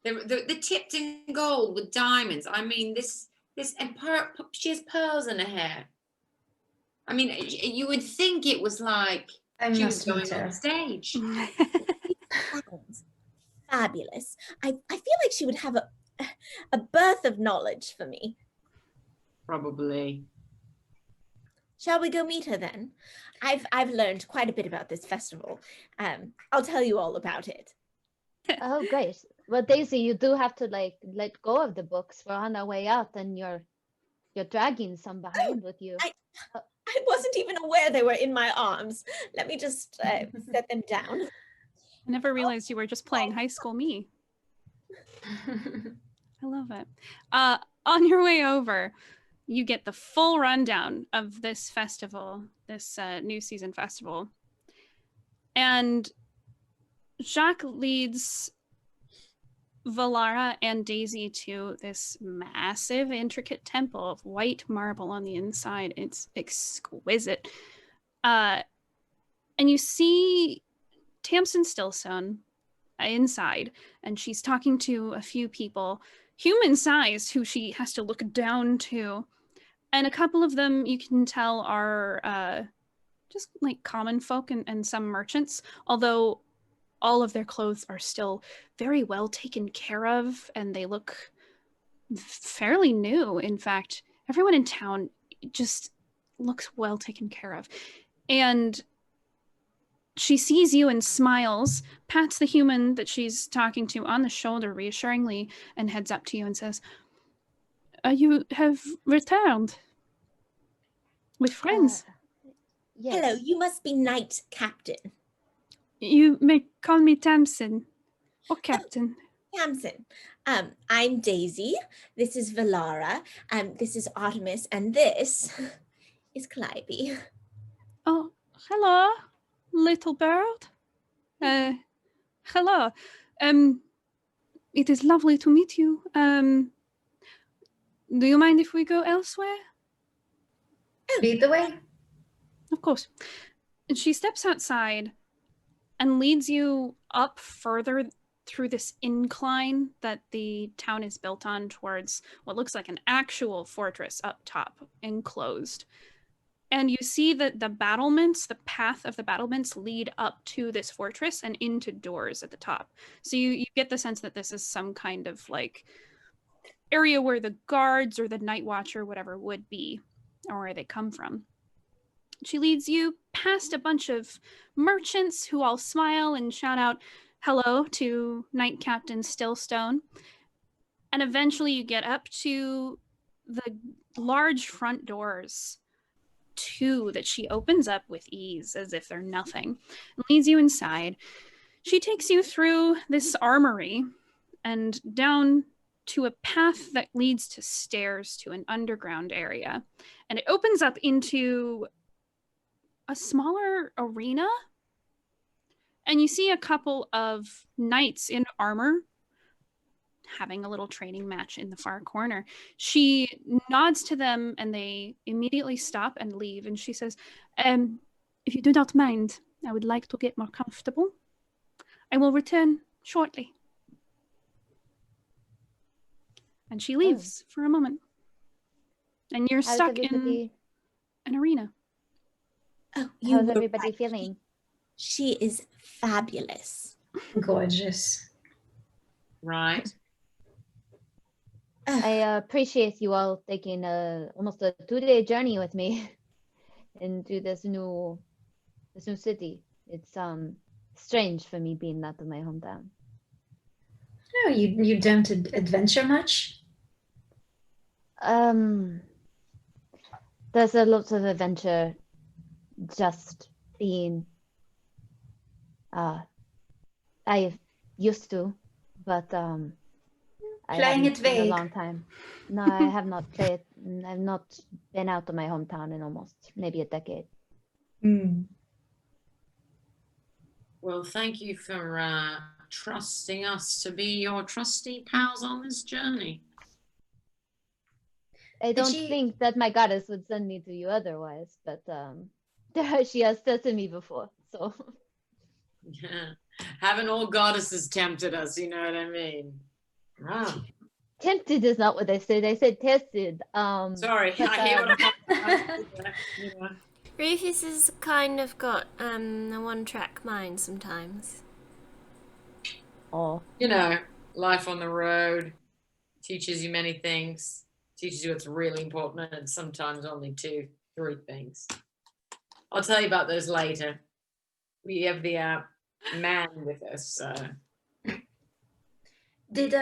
The tipped in gold with diamonds. I mean, and she has pearls in her hair. I mean, you would think it was like I she was must going meet her. on stage. Sounds fabulous. I feel like she would have a birth of knowledge for me. Probably. Shall we go meet her then? I've learned quite a bit about this festival. I'll tell you all about it. Oh, great. Well, Daisy, you do have to let go of the books. We're on our way out, and you're dragging some behind with you. I wasn't even aware they were in my arms. Let me just set them down. I never realized you were just playing High School Me. I love it. On your way over, you get the full rundown of this festival, this new season festival. And Jacques leads Valara and Daisy to this massive, intricate temple of white marble on the inside. It's exquisite. And you see Tamsin Stillstone inside, and she's talking to a few people, human-sized, who she has to look down to. And a couple of them you can tell are just like common folk and some merchants, although all of their clothes are still very well taken care of, and they look fairly new. In fact, everyone in town just looks well taken care of. And she sees you and smiles, pats the human that she's talking to on the shoulder reassuringly, and heads up to you and says, "You have returned with friends." Yes. Hello, you must be Knight Captain. You may call me Tamsin or Captain. Tamsin. I'm Daisy. This is Valara. This is Artemis, and this is Calliope. Oh, hello, little bird. Hello. It is lovely to meet you. Do you mind if we go elsewhere? Lead the way. Of course. And she steps outside and leads you up further through this incline that the town is built on towards what looks like an actual fortress up top, enclosed. And you see that the battlements, the path of the battlements lead up to this fortress and into doors at the top. So you get the sense that this is some kind of like area where the guards or the night watch or whatever would be, or where they come from. She leads you past a bunch of merchants who all smile and shout out hello to Knight Captain Stillstone. And eventually you get up to the large front doors, two that she opens up with ease as if they're nothing, and leads you inside. She takes you through this armory and down to a path that leads to stairs to an underground area. And it opens up into a smaller arena. And you see a couple of knights in armor having a little training match in the far corner. She nods to them and they immediately stop and leave. And she says, if you do not mind, I would like to get more comfortable. I will return shortly. And she leaves for a moment. And you're stuck in an arena. Oh, How's everybody feeling? She is fabulous. Gorgeous. Right. I appreciate you all taking almost a 2-day journey with me into this new city. It's strange for me being out of my hometown. No, you don't adventure much? There's a lot of adventure just being I used to, but playing it vague. In a long time. No, I have not played. I've not been out of my hometown in almost maybe a decade. Well, thank you for trusting us to be your trusty pals on this journey. I don't think that my goddess would send me to you otherwise, but she has said to me before, so. Yeah. Haven't all goddesses tempted us, you know what I mean? Wow. Tempted is not what they said. They said tested. Sorry, I hear what I'm yeah. Rufus has kind of got a one-track mind sometimes. Oh. You know, life on the road teaches you many things. Teaches you what's really important, and sometimes only 2, 3 things. I'll tell you about those later. We have the man with us, so. Did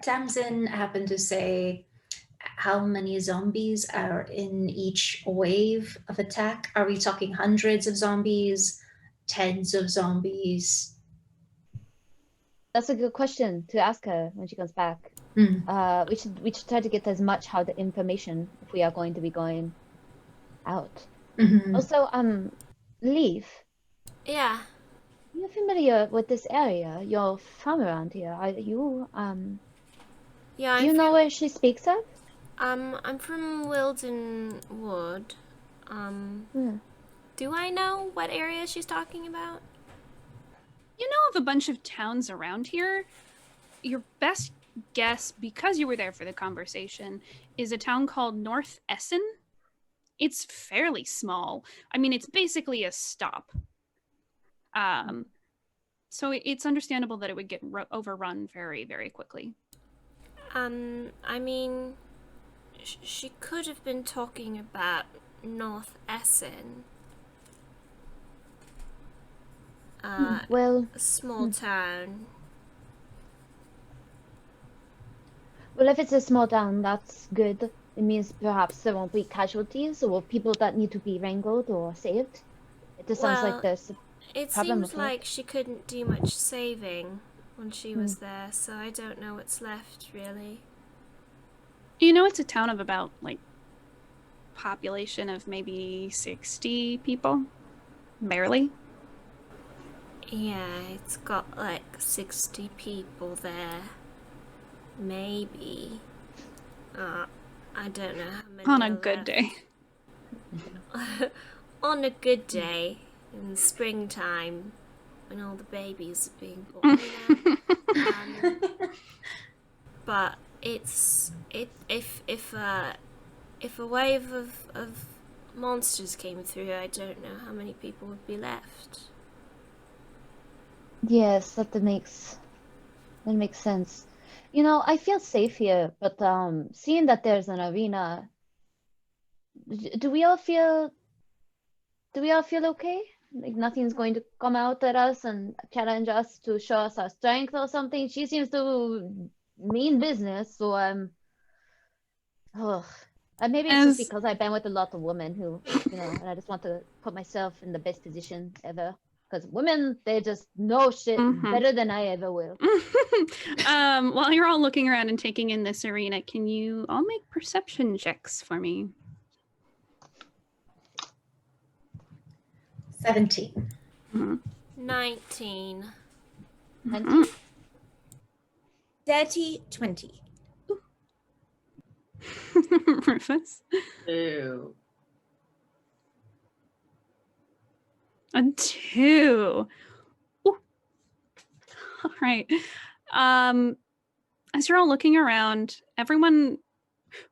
Tamsin happen to say how many zombies are in each wave of attack? Are we talking hundreds of zombies, tens of zombies? That's a good question to ask her when she comes back. We should try to get as much how the information if we are going to be going out. Also, Leaf. Yeah. You're familiar with this area. You're from around here. Are you? Yeah. Do you know where she speaks of? I'm from Wilden Wood. Do I know what area she's talking about? You know of a bunch of towns around here. Your best guess, because you were there for the conversation, is a town called North Essen. It's fairly small. I mean, it's basically a stop. So it's understandable that it would get overrun very, very quickly. I mean, she could have been talking about North Essen. Well, a small town. Well, if it's a small town, that's good. it means perhaps there won't be casualties or people that need to be wrangled or saved. It just sounds like Well, there's a it problem seems afoot. like she couldn't do much saving when she Hmm. was there, so I don't know what's left, really. You know, it's a town of about, like, population of maybe 60 people. Barely. Yeah, it's got like 60 people there. Maybe. I don't know how many On a are good left. day. On a good day in springtime when all the babies are being born, you know. But if a wave of monsters came through, I don't know how many people would be left. Yes, that makes sense. You know, I feel safe here, but seeing that there's an arena, do we all feel okay? Like nothing's going to come out at us and challenge us to show us our strength or something? She seems to mean business, so ugh. And maybe it's just As because I've been with a lot of women who, you know, and I just want to put myself in the best position ever. Because women, they just know shit Mhm. better than I ever will. While you're all looking around and taking in this arena, can you all make perception checks for me? 17. 19. Mhm. Dirty 20. Rufus. Ew. A 2. Ooh. All right. As you're all looking around, everyone,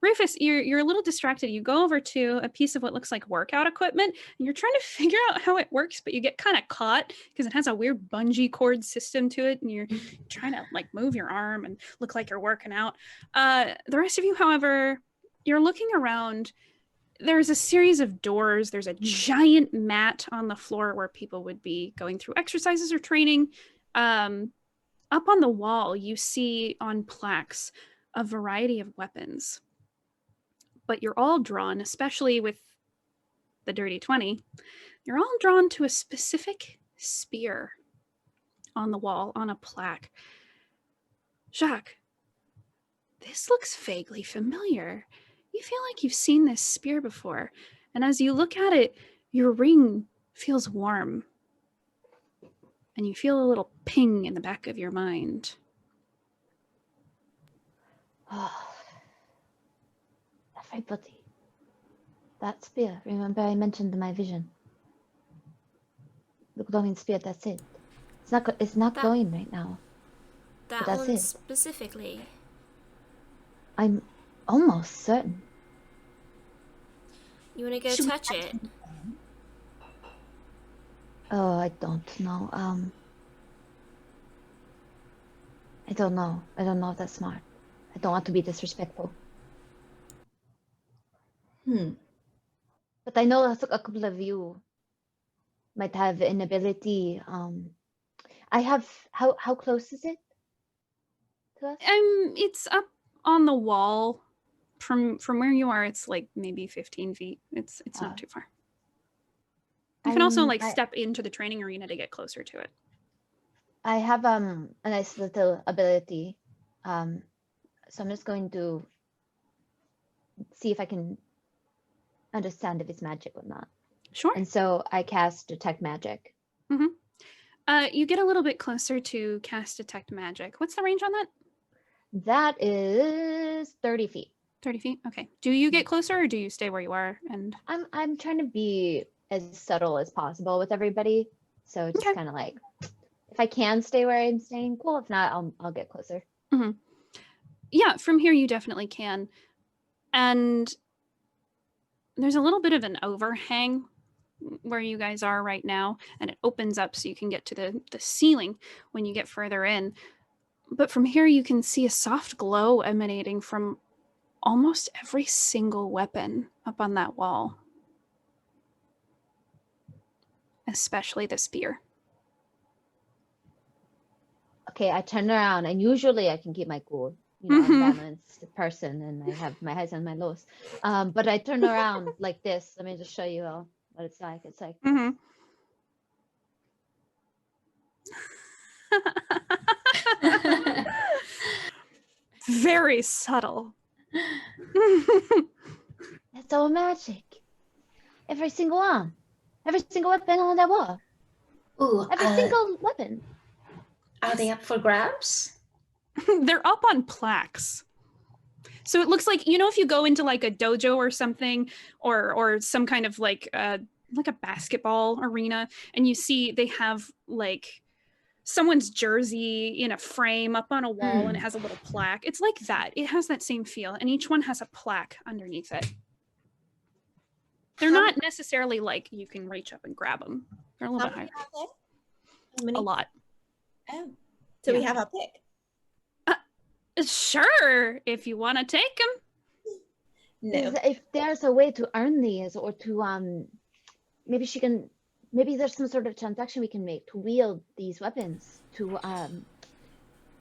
Rufus, you're a little distracted. You go over to a piece of what looks like workout equipment, and you're trying to figure out how it works, but you get kind of caught because it has a weird bungee cord system to it, and you're trying to like move your arm and look like you're working out. The rest of you, however, you're looking around. There's a series of doors. There's a giant mat on the floor where people would be going through exercises or training. Up on the wall, you see on plaques a variety of weapons. But you're all drawn, especially with the dirty 20, you're all drawn to a specific spear on the wall on a plaque. Jacques, this looks vaguely familiar. You feel like you've seen this spear before. And as you look at it, your ring feels warm. And you feel a little ping in the back of your mind. Everybody. That spear, remember I mentioned my vision. The glowing spear, that's it. It's not That- glowing right now. That That's one it. specifically. I'm almost certain. You want to go Should we touch it? Oh, I don't know. I don't know. I don't know if that's smart. I don't want to be disrespectful. But I know a couple of you might have an ability. I have. How close is it to us? It's up on the wall. From where you are, it's like maybe 15 feet. It's not too far. You can also like step into the training arena to get closer to it. I have a nice little ability. So I'm just going to see if I can understand if it's magic or not. Sure. And so I cast Detect Magic. You get a little bit closer to cast Detect Magic. What's the range on that? That is 30 feet. 30 feet? Okay. Do you get closer or do you stay where you are? And I'm trying to be as subtle as possible with everybody. So just Okay. kind of like, if I can stay where I'm staying, cool. If not, I'll get closer. Yeah, from here you definitely can. And there's a little bit of an overhang where you guys are right now, and it opens up so you can get to the ceiling when you get further in. But from here you can see a soft glow emanating from almost every single weapon up on that wall. Especially the spear. Okay, I turn around and usually I can keep my cool. unbalanced person, and I have my highs and my lows. But I turn around like this. Let me just show you all what it's like. It's like Mm-hmm. Very subtle. that's all magic. Every single one, every single weapon on that wall, Ooh, every single weapon. are they up for grabs? They're up on plaques. So it looks like, if you go into like a dojo or something, or some kind of like a basketball arena, and you see they have like someone's jersey in a frame up on a wall and it has a little plaque. It's like that. It has that same feel, and each one has a plaque underneath it. They're not necessarily like you can reach up and grab them. They're a little bit higher. How many? A lot. Oh, so we have a pick. Sure, if you want to take them. No. If there's a way to earn these, or to maybe there's some sort of transaction we can make to wield these weapons to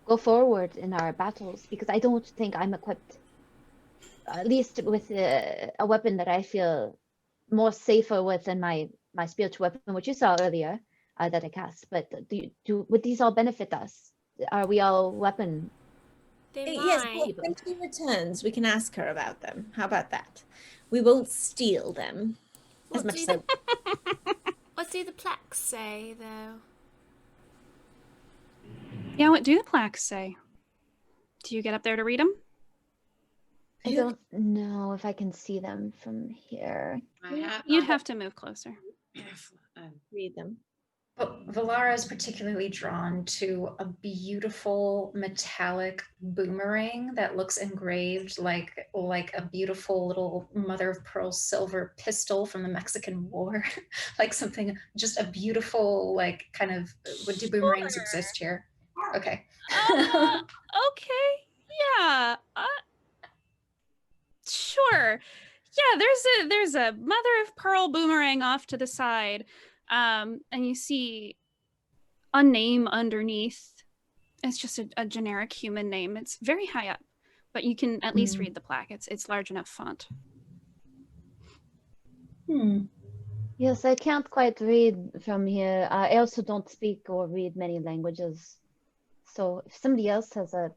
go forward in our battles, because I don't think I'm equipped, at least with a weapon that I feel more safer with than my spiritual weapon, which you saw earlier that I cast. But would these all benefit us? Are we all weapon? They Yes, might. when she returns, we can ask her about them. How about that? We won't steal them. As much as I... What do the plaques say, though? Yeah, what do the plaques say? Do you get up there to read them? I don't know if I can see them from here. You'd have to move closer. read them. But Valara is particularly drawn to a beautiful metallic boomerang that looks engraved like a beautiful little mother of pearl silver pistol from the Mexican War. Like something, just a beautiful, like, kind of, do boomerangs exist here? Okay. Okay, yeah. Sure. Yeah, there's a mother of pearl boomerang off to the side. And you see a name underneath. It's just a generic human name. It's very high up, but you can at least read the plaque. It's large enough font. Yes, I can't quite read from here. I also don't speak or read many languages. So if somebody else has a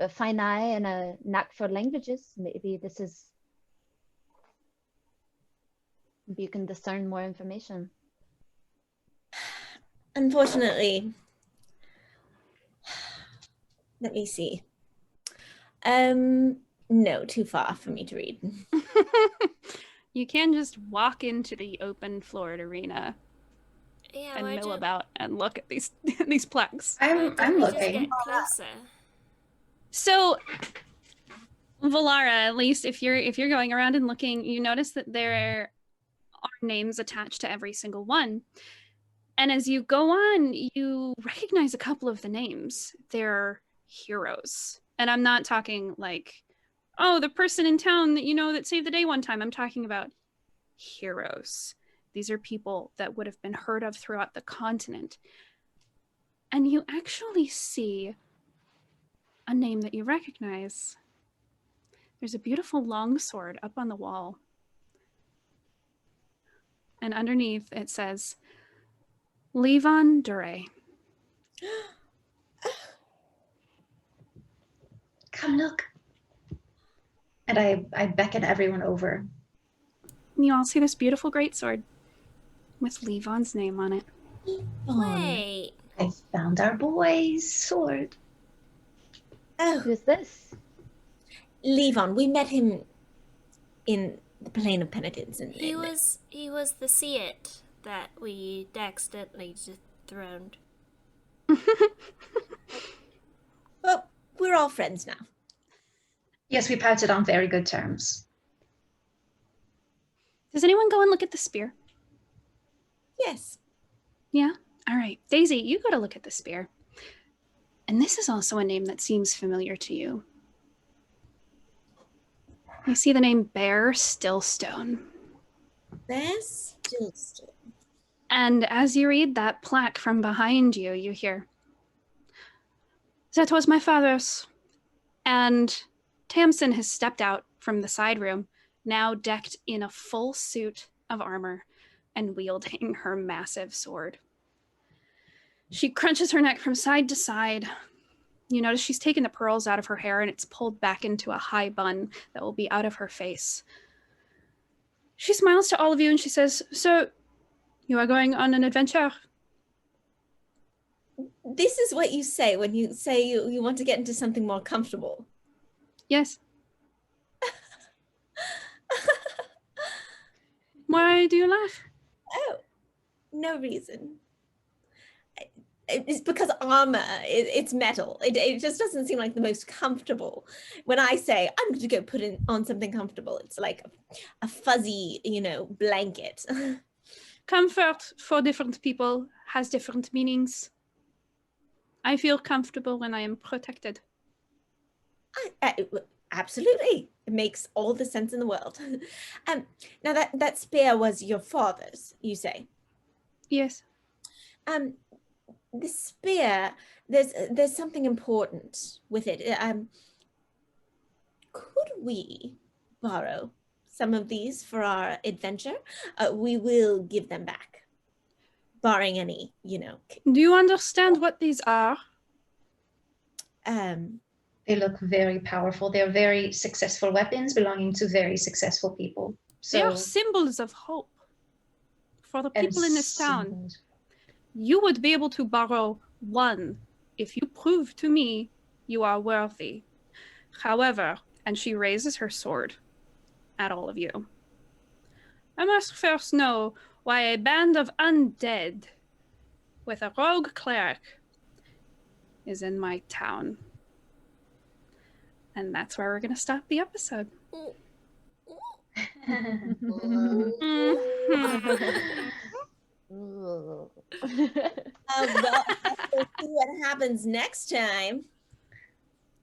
fine eye and a knack for languages, maybe you can discern more information. Unfortunately, let me see. No, too far for me to read. You can just walk into the open floored arena and mill about and look at these plaques. I'm looking. Get closer. So, Valara, at least if you're going around and looking, you notice that there are names attached to every single one. And as you go on, you recognize a couple of the names. They're heroes. And I'm not talking like, oh, the person in town that that saved the day one time. I'm talking about heroes. These are people that would have been heard of throughout the continent. And you actually see a name that you recognize. There's a beautiful longsword up on the wall. And underneath it says, Levon Dure. Come look. And I beckon everyone over. You all see this beautiful greatsword with Levon's name on it. Wait. I found our boy's sword. Oh, Who's this? Levon. We met him in the Plane of Penitence. And He was the Seat that we accidentally just thrown. Well, we're all friends now. Yes, we parted on very good terms. Does anyone go and look at the spear? Yes. Yeah? All right. Daisy, you go to look at the spear. And this is also a name that seems familiar to you. You see the name Bear Stillstone. Bear Stillstone. And as you read that plaque from behind you, you hear, "That was my father's, And Tamsin has stepped out from the side room, now decked in a full suit of armor and wielding her massive sword. She crunches her neck from side to side. You notice she's taken the pearls out of her hair and it's pulled back into a high bun that will be out of her face. She smiles to all of you and she says, "So, you are going on an adventure?" This is what you say when you say you want to get into something more comfortable. Yes. Why do you laugh? Oh, no reason. It's because armor, it's metal. It just doesn't seem like the most comfortable. When I say I'm going to go put on something comfortable, it's like a fuzzy, blanket. Comfort for different people has different meanings. I feel comfortable when I am protected. Absolutely. It makes all the sense in the world. Now that spear was your father's, you say? Yes. The spear, there's something important with it. Could we borrow some of these for our adventure? We will give them back, barring any, Do you understand what these are? They look very powerful. They're very successful weapons belonging to very successful people. They are So symbols of hope for the and people in this town. symbols. You would be able to borrow one if you prove to me you are worthy. However, and she raises her sword at all of you, I must first know why a band of undead with a rogue cleric is in my town. And that's where we're going to stop the episode. Well, we'll see what happens next time.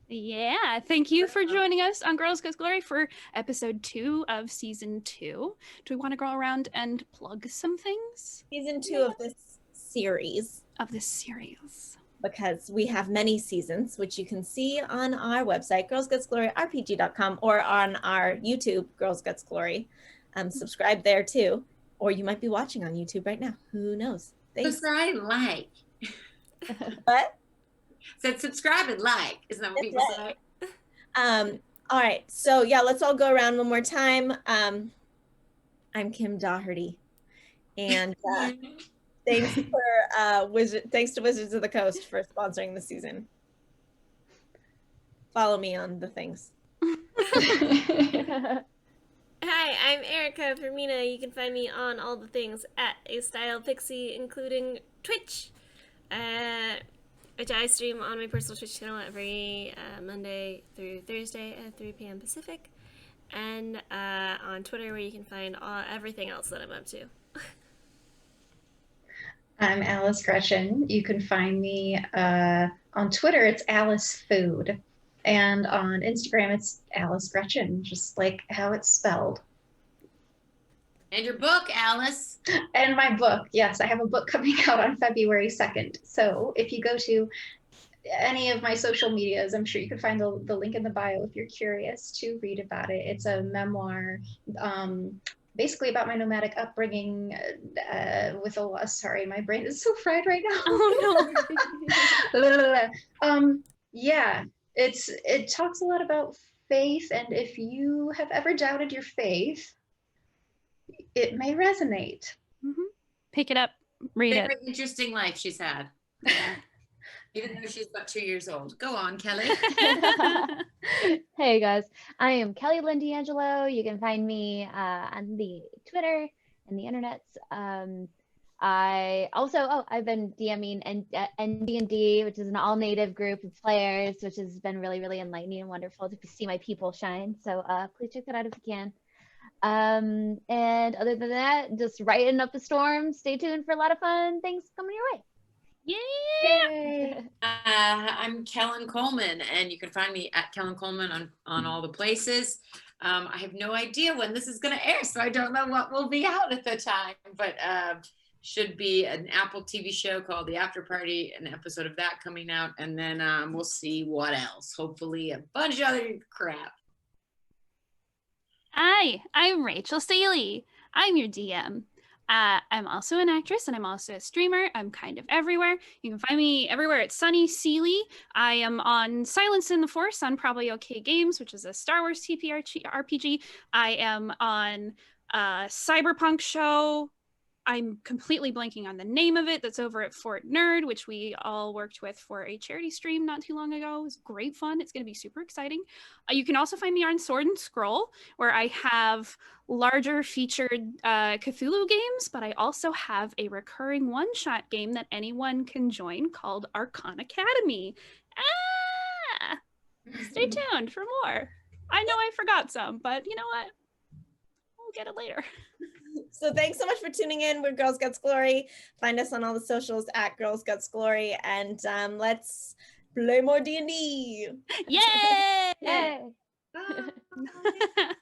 Yeah, thank you for joining us on Girls Gets Glory for episode 2 of season 2. Do we want to go around and plug some things? Season 2 of this series. Of this series. Because we have many seasons, which you can see on our website, girlsgetsgloryrpg.com, or on our YouTube, Girls Gets Glory. Subscribe there too. Or you might be watching on YouTube right now. Who knows? Thanks. Subscribe and like. What? Said subscribe and like. Isn't that what That's people right. say? All right. So yeah, let's all go around one more time. I'm Kim Doherty. And thanks to Wizards of the Coast for sponsoring the season. Follow me on the things. Hi, I'm Erica Fermina. You can find me on all the things at A Style Pixie, including Twitch, which I stream on my personal Twitch channel every Monday through Thursday at 3 p.m. Pacific, and on Twitter, where you can find everything else that I'm up to. I'm Alice Gretchen. You can find me on Twitter, it's Alice Food. And on Instagram, it's Alice Gretchen, just like how it's spelled. And your book, Alice. And my book, yes, I have a book coming out on February 2nd. So if you go to any of my social medias, I'm sure you can find the link in the bio if you're curious to read about it. It's a memoir, basically about my nomadic upbringing with a lot. Sorry, my brain is so fried right now. Oh no. Yeah, it talks a lot about faith, and if you have ever doubted your faith, it may resonate. Mm-hmm. Pick it up, read Very it. interesting life she's had. Even though she's about 2 years old. Go on, Kelly. Hey guys, I am Kelly Lynn D'Angelo. You can find me on the Twitter and the internets. I've been DMing and D&D, which is an all-native group of players, which has been really, really enlightening and wonderful to see my people shine. So please check that out if you can. And other than that, just writing up a storm. Stay tuned for a lot of fun things coming your way. Yeah. I'm Kellen Coleman, and you can find me at Kellen Coleman on all the places. I have no idea when this is going to air, so I don't know what will be out at the time. But should be an Apple TV show called The After Party, an episode of that coming out, and then we'll see what else. Hopefully a bunch of other crap. Hi, I'm Rachel Staley. I'm your DM. I'm also an actress and I'm also a streamer. I'm kind of everywhere. You can find me everywhere at Sunny Seeley. I am on Silence in the Force on Probably Okay Games, which is a Star Wars TPRPG. I am on a cyberpunk show. I'm completely blanking on the name of it. That's over at Fort Nerd, which we all worked with for a charity stream not too long ago. It was great fun. It's going to be super exciting. You can also find me on Sword and Scroll, where I have larger featured Cthulhu games, but I also have a recurring one-shot game that anyone can join called Archon Academy. Stay tuned for more. I know I forgot some, but you know what? We'll get it later. So thanks so much for tuning in. We're Girls Guts Glory. Find us on all the socials at Girls Guts Glory, and let's play more D&D. Yay! Yay. Bye.